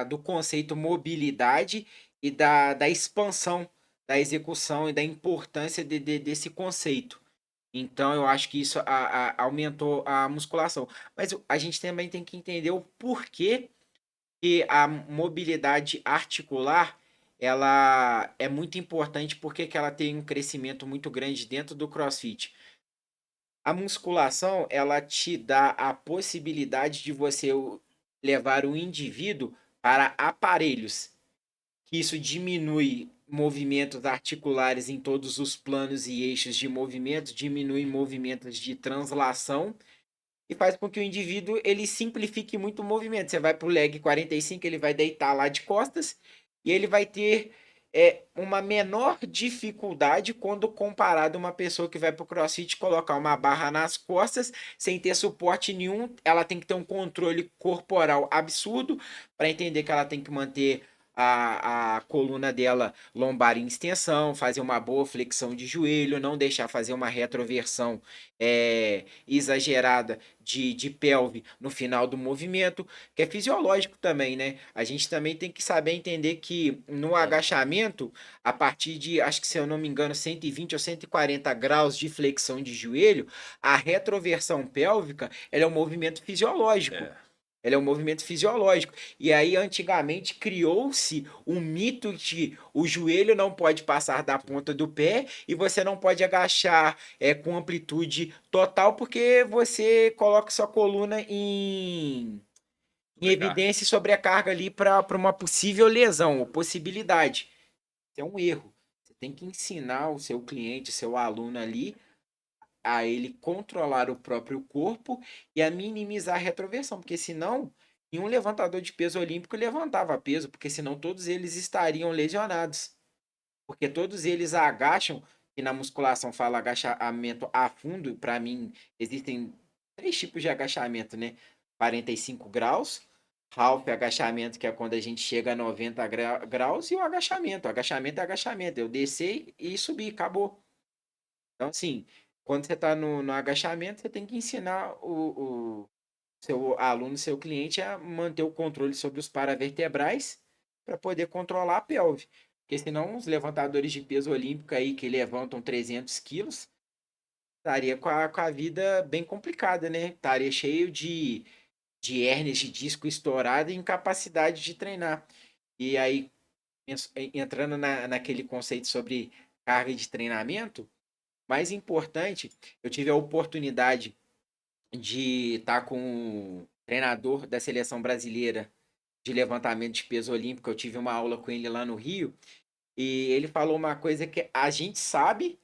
do conceito mobilidade e da expansão da execução e da importância desse conceito. Então, eu acho que isso aumentou a musculação. Mas a gente também tem que entender o porquê que a mobilidade articular ela é muito importante, porque que ela tem um crescimento muito grande dentro do CrossFit. A musculação, ela te dá a possibilidade de você levar o indivíduo para aparelhos, que isso diminui movimentos articulares em todos os planos e eixos de movimento, diminui movimentos de translação e faz com que o indivíduo ele simplifique muito o movimento. Você vai para o leg 45, ele vai deitar lá de costas e ele vai ter uma menor dificuldade quando comparado a uma pessoa que vai para o CrossFit colocar uma barra nas costas sem ter suporte nenhum. Ela tem que ter um controle corporal absurdo para entender que ela tem que manter a coluna dela lombar em extensão, fazer uma boa flexão de joelho, não deixar fazer uma retroversão exagerada de pelve no final do movimento, que é fisiológico também, né? A gente também tem que saber entender que no Bom, agachamento, a partir de, acho que se eu não me engano, 120 ou 140 graus de flexão de joelho, a retroversão pélvica, ela é um movimento fisiológico. é, Ela é um movimento fisiológico. E aí, antigamente, criou-se um mito de o joelho não pode passar da ponta do pé e você não pode agachar com amplitude total, porque você coloca sua coluna em sobrecarga. evidência e sobrecarga ali para uma possível lesão ou possibilidade. Isso é um erro. Você tem que ensinar o seu cliente, o seu aluno ali, a ele controlar o próprio corpo e a minimizar a retroversão, porque senão nenhum levantador de peso olímpico levantava peso, porque senão todos eles estariam lesionados, porque todos eles agacham, e na musculação fala agachamento a fundo, para mim existem três tipos de agachamento, né? 45 graus, half agachamento, que é quando a gente chega a 90 graus, e o agachamento. O agachamento é agachamento. Eu descer e subir, acabou. Então, assim, quando você está no agachamento, você tem que ensinar o seu aluno, seu cliente, a manter o controle sobre os paravertebrais para poder controlar a pelve. Porque senão os levantadores de peso olímpico aí que levantam 300 quilos, estaria com a vida bem complicada, né? Estaria cheio de hérnias de disco estourada e incapacidade de treinar. E aí, entrando naquele conceito sobre carga de treinamento, mais importante, eu tive a oportunidade de estar com o treinador da seleção brasileira de levantamento de peso olímpico. Eu tive uma aula com ele lá no Rio e ele falou uma coisa que a gente sabe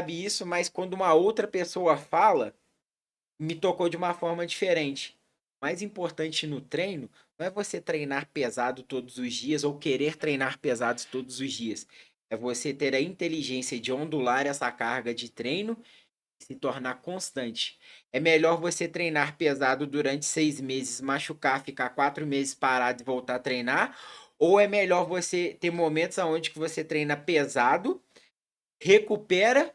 isso, mas quando uma outra pessoa fala, me tocou de uma forma diferente. O mais importante no treino não é você treinar pesado todos os dias ou querer treinar pesados todos os dias. É você ter a inteligência de ondular essa carga de treino e se tornar constante. É melhor você treinar pesado durante 6 meses, machucar, ficar 4 meses parado e voltar a treinar? Ou é melhor você ter momentos onde que você treina pesado, recupera,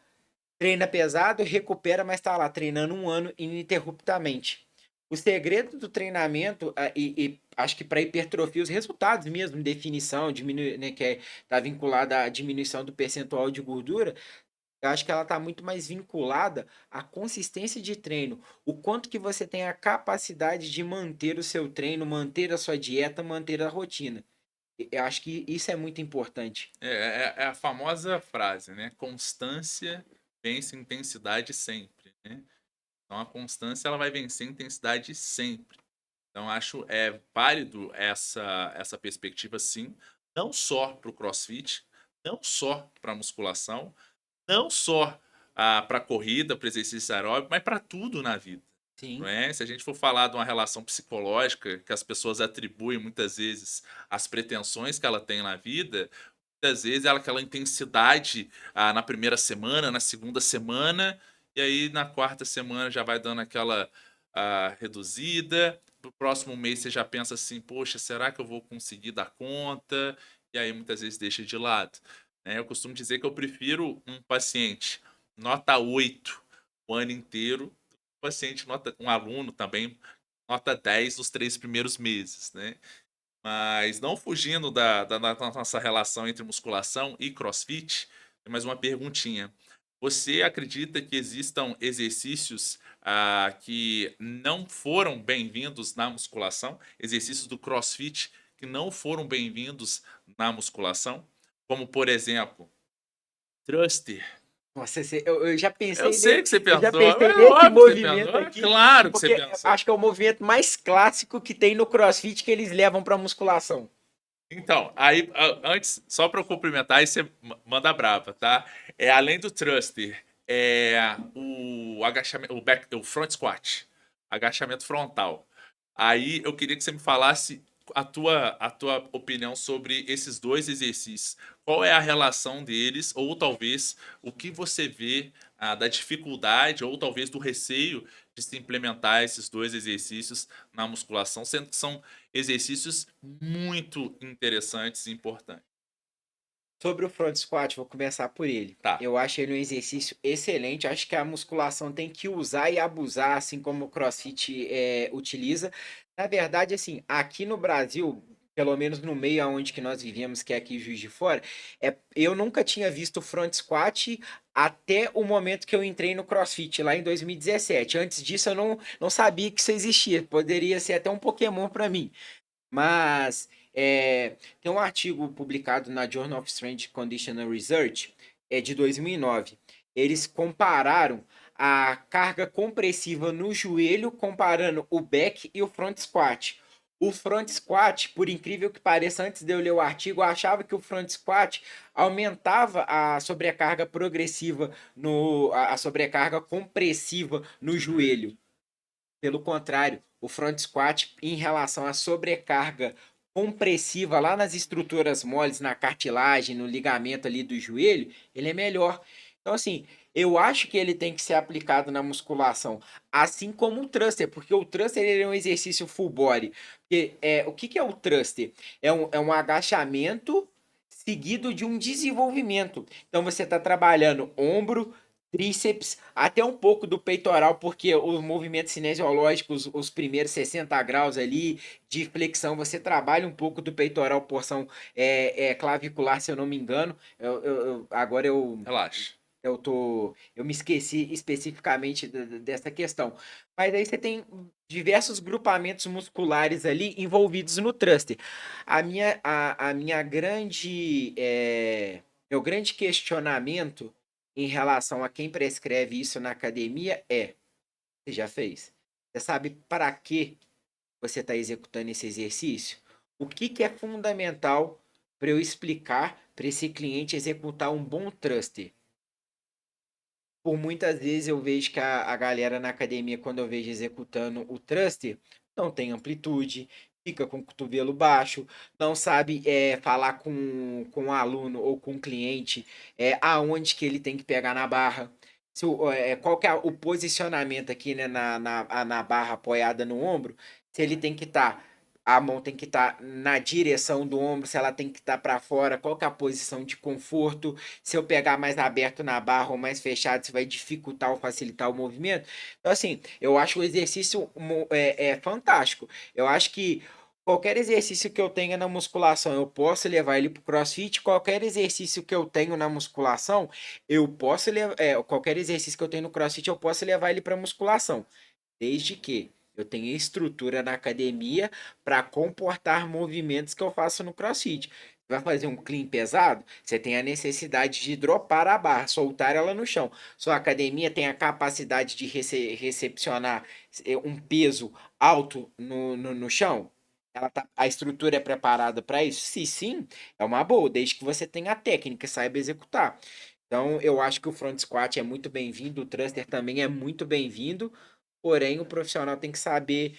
treina pesado, recupera, mas está lá treinando um ano ininterruptamente. O segredo do treinamento, e acho que para hipertrofia, os resultados mesmo, definição, né, que está vinculada à diminuição do percentual de gordura, eu acho que ela está muito mais vinculada à consistência de treino. O quanto que você tem a capacidade de manter o seu treino, manter a sua dieta, manter a rotina. Eu acho que isso é muito importante. É a famosa frase, né? Constância vence intensidade sempre, né? Então a constância ela vai vencer a intensidade sempre. Então acho válido essa perspectiva sim, não só para o CrossFit, não só para a musculação, não só para corrida, para exercício aeróbico, mas para tudo na vida. Não Sim. é? Se a gente for falar de uma relação psicológica que as pessoas atribuem muitas vezes às pretensões que ela tem na vida, muitas vezes aquela intensidade na primeira semana, na segunda semana, e aí na quarta semana já vai dando aquela reduzida. No próximo mês você já pensa assim, poxa, será que eu vou conseguir dar conta? E aí muitas vezes deixa de lado. Né? Eu costumo dizer que eu prefiro um paciente nota 8 o ano inteiro, paciente um aluno também nota 10 nos 3 primeiros meses, né? Mas não fugindo da nossa relação entre musculação e CrossFit, tem mais uma perguntinha. Você acredita que existam exercícios que não foram bem-vindos na musculação? Exercícios do CrossFit que não foram bem-vindos na musculação? Como, por exemplo, thruster. Nossa, eu já Eu pensei sei que você eu já pensou, pensei é nesse óbvio que você pensou, movimento é aqui, claro que você porque eu pensou. acho que é o movimento mais clássico que tem no CrossFit que eles levam para musculação. Então, aí, antes, só para eu cumprimentar, aí você manda brava, tá? Além do thruster, o agachamento, o front squat, agachamento frontal. Aí eu queria que você me falasse a tua opinião sobre esses dois exercícios. Qual é a relação deles, ou talvez o que você vê da dificuldade, ou talvez do receio de se implementar esses dois exercícios na musculação, sendo que são exercícios muito interessantes e importantes. Sobre o front squat, vou começar por ele. Tá. Eu acho ele um exercício excelente. Acho que a musculação tem que usar e abusar, assim como o CrossFit utiliza. Na verdade, assim, aqui no Brasil, pelo menos no meio aonde que nós vivemos, que é aqui em Juiz de Fora, eu nunca tinha visto front squat até o momento que eu entrei no CrossFit, lá em 2017. Antes disso, eu não sabia que isso existia. Poderia ser até um Pokémon para mim. Mas tem um artigo publicado na Journal of Strength Conditional Research, de 2009. Eles compararam a carga compressiva no joelho, comparando o back e o front squat. O front squat, por incrível que pareça, antes de eu ler o artigo, eu achava que o front squat aumentava a sobrecarga progressiva a sobrecarga compressiva no joelho. Pelo contrário, o front squat, em relação à sobrecarga compressiva lá nas estruturas moles, na cartilagem, no ligamento ali do joelho, ele é melhor. Então, assim, eu acho que ele tem que ser aplicado na musculação, assim como o thruster, porque o thruster ele é um exercício full body. Porque, o que é o thruster? É um agachamento seguido de um desenvolvimento. Então, você está trabalhando ombro, tríceps, até um pouco do peitoral, porque os movimentos cinesiológicos, os primeiros 60 graus ali de flexão, você trabalha um pouco do peitoral, porção clavicular, se eu não me engano. Agora Relaxa. eu me esqueci especificamente dessa questão. Mas aí você tem diversos grupamentos musculares ali envolvidos no thruster. A minha grande. Meu grande questionamento em relação a quem prescreve isso na academia é: você já fez? Você sabe para que você está executando esse exercício? O que, que é fundamental para eu explicar para esse cliente executar um bom thruster? Por muitas vezes eu vejo que a galera na academia, quando eu vejo executando o thruster, não tem amplitude, fica com o cotovelo baixo, não sabe falar com o aluno ou com o cliente aonde que ele tem que pegar na barra. Qual que é o posicionamento aqui, né, na barra apoiada no ombro, se ele tem que estar a mão tem que estar na direção do ombro, se ela tem que estar para fora, qual que é a posição de conforto, se eu pegar mais aberto na barra ou mais fechado, se vai dificultar ou facilitar o movimento. Então, assim, eu acho o exercício fantástico. Eu acho que qualquer exercício que eu tenha na musculação, eu posso levar ele para o CrossFit. Qualquer exercício que eu tenho na musculação, eu posso levar. Qualquer exercício que eu tenho no CrossFit, eu posso levar ele para musculação. Desde que eu tenha estrutura na academia para comportar movimentos que eu faço no CrossFit. Vai fazer um clean pesado? Você tem a necessidade de dropar a barra, soltar ela no chão. Sua academia tem a capacidade de recepcionar um peso alto no chão? A estrutura é preparada para isso? Se sim, é uma boa, desde que você tenha a técnica e saiba executar. Então, eu acho que o front squat é muito bem-vindo, o thruster também é muito bem-vindo. Porém, o profissional tem que saber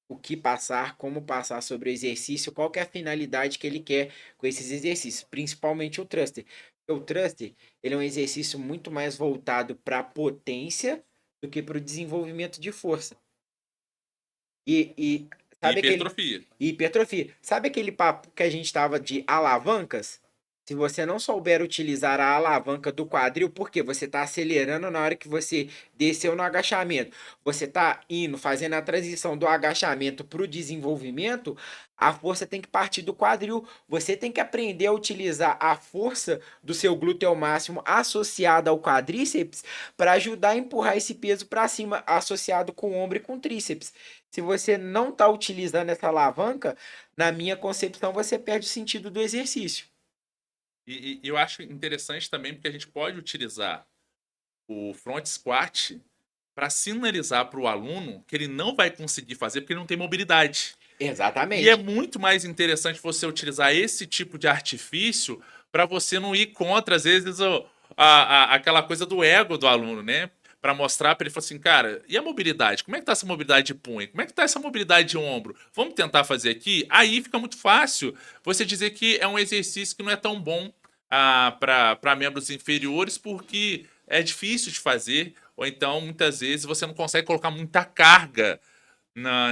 o que passar, como passar sobre o exercício, qual que é a finalidade que ele quer com esses exercícios, principalmente o thruster. O thruster, ele é um exercício muito mais voltado para a potência do que para o desenvolvimento de força. E sabe aquele Hipertrofia. hipertrofia? Sabe aquele papo que a gente estava de alavancas? Se você não souber utilizar a alavanca do quadril, porque você está acelerando na hora que você desceu no agachamento, você está indo, fazendo a transição do agachamento para o desenvolvimento, a força tem que partir do quadril. Você tem que aprender a utilizar a força do seu glúteo máximo associada ao quadríceps para ajudar a empurrar esse peso para cima, associado com o ombro e com o tríceps. Se você não está utilizando essa alavanca, na minha concepção, você perde o sentido do exercício. E eu acho interessante também porque a gente pode utilizar o front squat para sinalizar para o aluno que ele não vai conseguir fazer porque ele não tem mobilidade. E é Exatamente. muito mais interessante você utilizar esse tipo de artifício para você não ir contra, às vezes, aquela coisa do ego do aluno, né? Para mostrar para ele, falar assim, cara, e a mobilidade? Como é que tá essa mobilidade de punho? Como é que tá essa mobilidade de ombro? Vamos tentar fazer aqui? Aí fica muito fácil você dizer que é um exercício que não é tão bom para membros inferiores, porque é difícil de fazer, ou então, muitas vezes, você não consegue colocar muita carga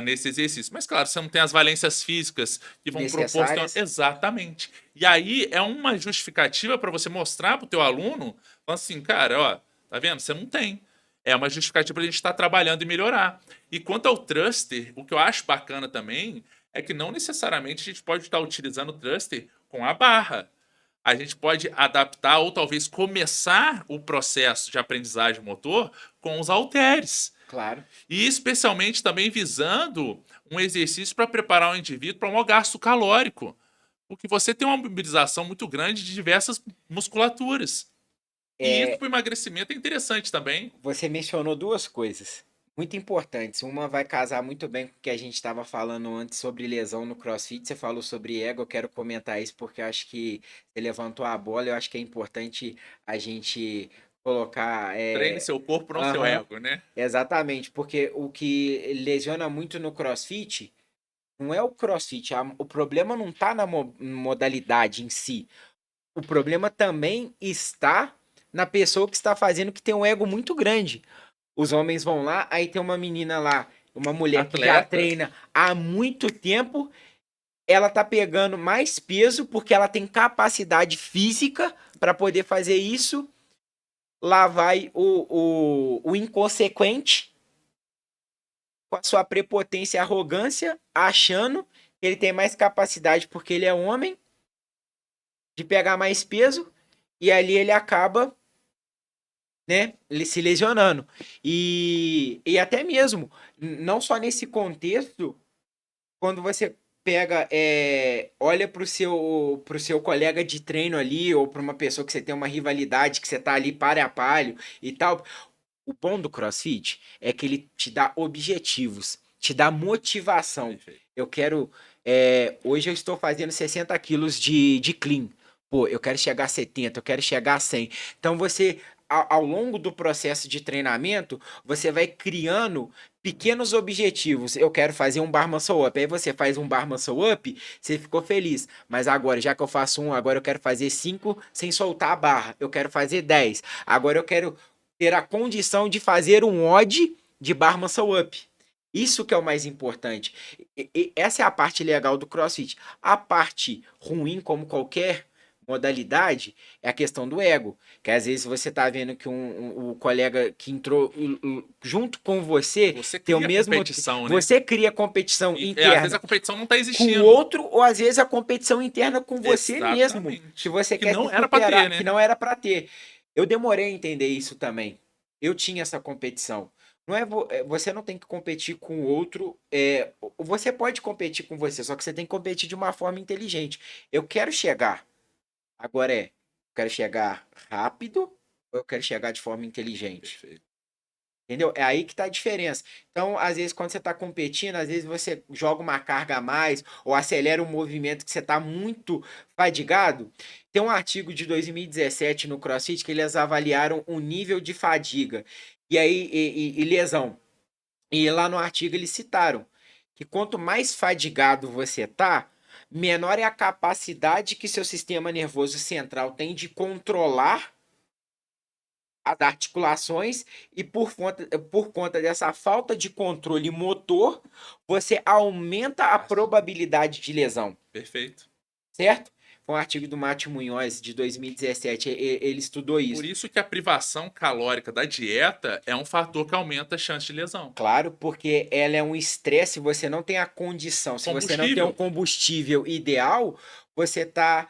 nesse exercício. Mas, claro, você não tem as valências físicas que vão proporcionar. Necessárias. Exatamente. E aí é uma justificativa para você mostrar para o teu aluno, falando assim, cara, ó, tá vendo? Você não tem. É uma justificativa para a gente estar trabalhando e melhorar. E quanto ao thruster, o que eu acho bacana também é que não necessariamente a gente pode estar utilizando o thruster com a barra. A gente pode adaptar ou talvez começar o processo de aprendizagem motor com os halteres. Claro. E especialmente também visando um exercício para preparar o indivíduo para um maior gasto calórico. Porque você tem uma mobilização muito grande de diversas musculaturas. E isso É, para o emagrecimento é interessante também. você mencionou duas coisas muito importantes. Uma vai casar muito bem com o que a gente estava falando antes sobre lesão no CrossFit. Você falou sobre ego, eu quero comentar isso porque eu acho que você levantou a bola. Eu acho que é importante a gente colocar. Treine seu corpo, não seu Aham, ego, né? exatamente, porque o que lesiona muito no CrossFit não é o CrossFit. O problema não está na modalidade em si. O problema também está na pessoa que está fazendo, que tem um ego muito grande. Os homens vão lá, aí tem uma menina lá, uma mulher que já Atleta. treina há muito tempo, ela tá pegando mais peso porque ela tem capacidade física para poder fazer isso. Lá vai o inconsequente com a sua prepotência e arrogância, achando que ele tem mais capacidade porque ele é homem de pegar mais peso, e ali ele acaba, né, ele se lesionando. E até mesmo, não só nesse contexto, quando você olha pro seu colega de treino ali, ou para uma pessoa que você tem uma rivalidade, que você tá ali páreo a páreo e tal. O bom do CrossFit é que ele te dá objetivos, te dá motivação. Perfeito. Eu quero. Hoje eu estou fazendo 60 quilos de clean. Pô, eu quero chegar a 70, eu quero chegar a 100. Então você, ao longo do processo de treinamento, você vai criando pequenos objetivos. Eu quero fazer um bar muscle up. Aí você faz um bar muscle up, você ficou feliz. Mas agora, já que eu faço um, agora eu quero fazer 5 sem soltar a barra. Eu quero fazer 10. Agora eu quero ter a condição de fazer um odd de bar muscle up. Isso que é o mais importante. Essa é a parte legal do CrossFit. A parte ruim, como qualquer modalidade, é a questão do ego. Que às vezes você tá vendo que o colega que entrou junto com você Você tem o cria mesmo. competição, né? Você cria competição E às vezes interna a competição não tá com o existindo. outro, ou às vezes a competição interna com você mesmo, que Exatamente. você Que quer não se era pra ter, superar, que né? não era para ter. Eu demorei a entender isso também. Eu tinha essa competição. Não é, você não tem que competir com o outro. Você pode competir com você, só que você tem que competir de uma forma inteligente. Eu quero chegar. Agora eu quero chegar rápido ou eu quero chegar de forma inteligente? Perfeito. Entendeu? É aí que tá a diferença. Então, às vezes, quando você tá competindo, às vezes você joga uma carga a mais ou acelera um movimento que você tá muito fadigado. Tem um artigo de 2017 no CrossFit que eles avaliaram o nível de fadiga e lesão. E lá no artigo eles citaram que quanto mais fadigado você tá, menor é a capacidade que seu sistema nervoso central tem de controlar as articulações e por conta dessa falta de controle motor, você aumenta a Fácil. probabilidade de lesão, Perfeito. certo? Foi um artigo do Mate Munhoz de 2017, ele estudou Por isso. isso que a privação calórica da dieta é um fator que aumenta a chance de lesão. Claro, porque ela é um estresse, se você não tem a condição, se você não tem um Combustível. combustível ideal, você está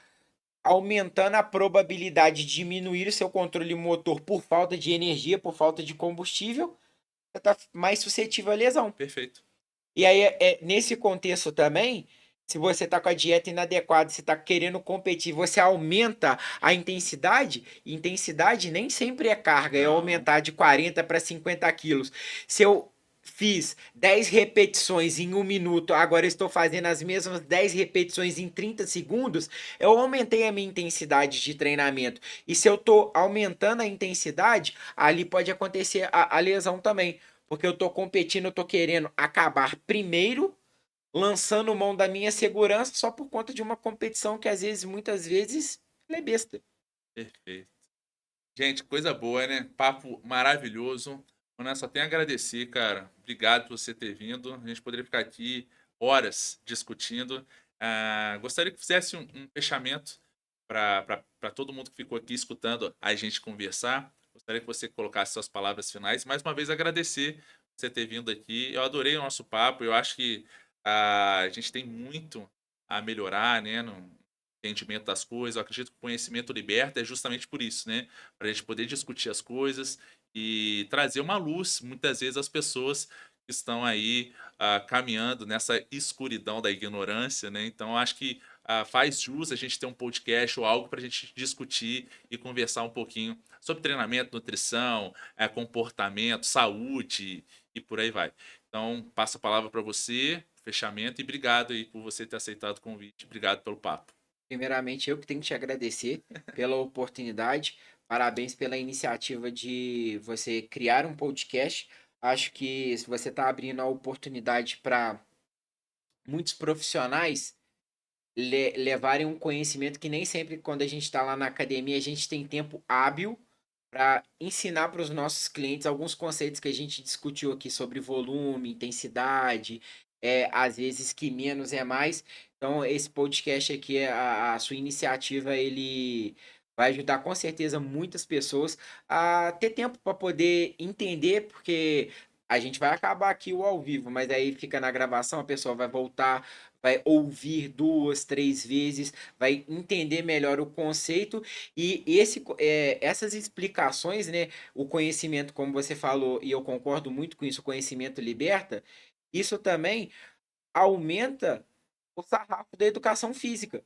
aumentando a probabilidade de diminuir o seu controle motor por falta de energia, por falta de combustível, você está mais suscetível à lesão. Perfeito. E aí, nesse contexto também, se você está com a dieta inadequada, você está querendo competir, você aumenta a intensidade, e intensidade nem sempre é carga, é Não. aumentar de 40 para 50 quilos. Se eu fiz 10 repetições em 1 minuto, agora eu estou fazendo as mesmas 10 repetições em 30 segundos, eu aumentei a minha intensidade de treinamento. E se eu estou aumentando a intensidade, ali pode acontecer a lesão também. Porque eu tô competindo, eu tô querendo acabar primeiro, lançando mão da minha segurança só por conta de uma competição que às vezes, muitas vezes, ela é besta. Perfeito. Gente, coisa boa, né? Papo maravilhoso. Mano, só tenho a agradecer, cara. Obrigado por você ter vindo. A gente poderia ficar aqui horas discutindo. Gostaria que fizesse um fechamento para todo mundo que ficou aqui escutando a gente conversar. Gostaria que você colocasse suas palavras finais. Mais uma vez, agradecer você ter vindo aqui. Eu adorei o nosso papo. Eu acho que a gente tem muito a melhorar, né, no entendimento das coisas. Eu acredito que o conhecimento liberta é justamente por isso, né? Para a gente poder discutir as coisas e trazer uma luz, muitas vezes, às pessoas que estão aí caminhando nessa escuridão da ignorância, né? Então, eu acho que faz jus a gente ter um podcast ou algo para a gente discutir e conversar um pouquinho sobre treinamento, nutrição, comportamento, saúde e por aí vai. Então, passo a palavra para você, fechamento, e obrigado aí por você ter aceitado o convite. Obrigado pelo papo. Primeiramente, eu que tenho que te agradecer pela oportunidade. Parabéns pela iniciativa de você criar um podcast. Acho que se você está abrindo a oportunidade para muitos profissionais levarem um conhecimento que nem sempre, quando a gente está lá na academia, a gente tem tempo hábil para ensinar para os nossos clientes alguns conceitos que a gente discutiu aqui sobre volume, intensidade, às vezes que menos é mais. Então, esse podcast aqui, a sua iniciativa, ele vai ajudar com certeza muitas pessoas a ter tempo para poder entender, porque a gente vai acabar aqui o ao vivo, mas aí fica na gravação, a pessoa vai voltar, vai ouvir 2, 3 vezes, vai entender melhor o conceito e essas explicações, né, o conhecimento, como você falou, e eu concordo muito com isso, o conhecimento liberta, isso também aumenta o sarrafo da educação física.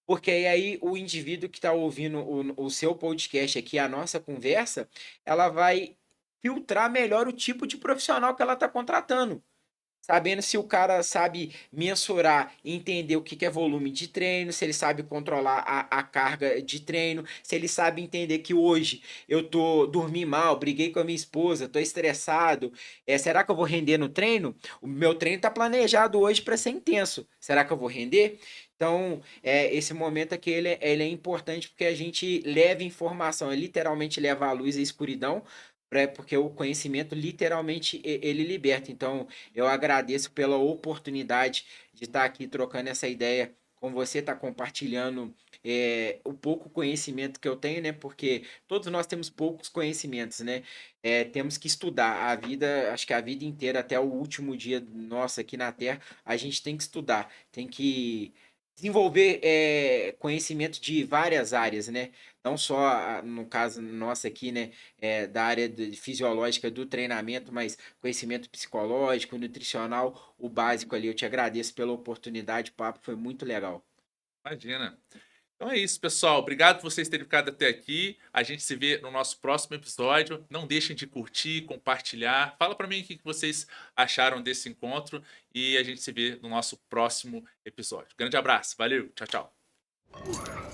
Porque aí o indivíduo que está ouvindo o seu podcast aqui, a nossa conversa, ela vai filtrar melhor o tipo de profissional que ela está contratando. Sabendo se o cara sabe mensurar e entender o que que é volume de treino, se ele sabe controlar a carga de treino, se ele sabe entender que hoje eu dormi mal, briguei com a minha esposa, tô estressado. Será que eu vou render no treino? O meu treino tá planejado hoje para ser intenso. Será que eu vou render? Então, esse momento aqui ele é importante porque a gente leva informação, literalmente leva a luz à escuridão, porque o conhecimento literalmente ele liberta. Então, eu agradeço pela oportunidade de estar aqui trocando essa ideia com você, estar compartilhando o pouco conhecimento que eu tenho, né? Porque todos nós temos poucos conhecimentos, né? Temos que estudar a vida, acho que a vida inteira, até o último dia nosso aqui na Terra, a gente tem que estudar, tem que desenvolver conhecimento de várias áreas, né? Não só, no caso nosso aqui, né? Da área fisiológica do treinamento, mas conhecimento psicológico, nutricional, o básico ali. Eu te agradeço pela oportunidade, o papo foi muito legal. Imagina. Então é isso, pessoal. Obrigado por vocês terem ficado até aqui. A gente se vê no nosso próximo episódio. Não deixem de curtir, compartilhar. Fala para mim o que vocês acharam desse encontro e a gente se vê no nosso próximo episódio. Grande abraço. Valeu. Tchau, tchau.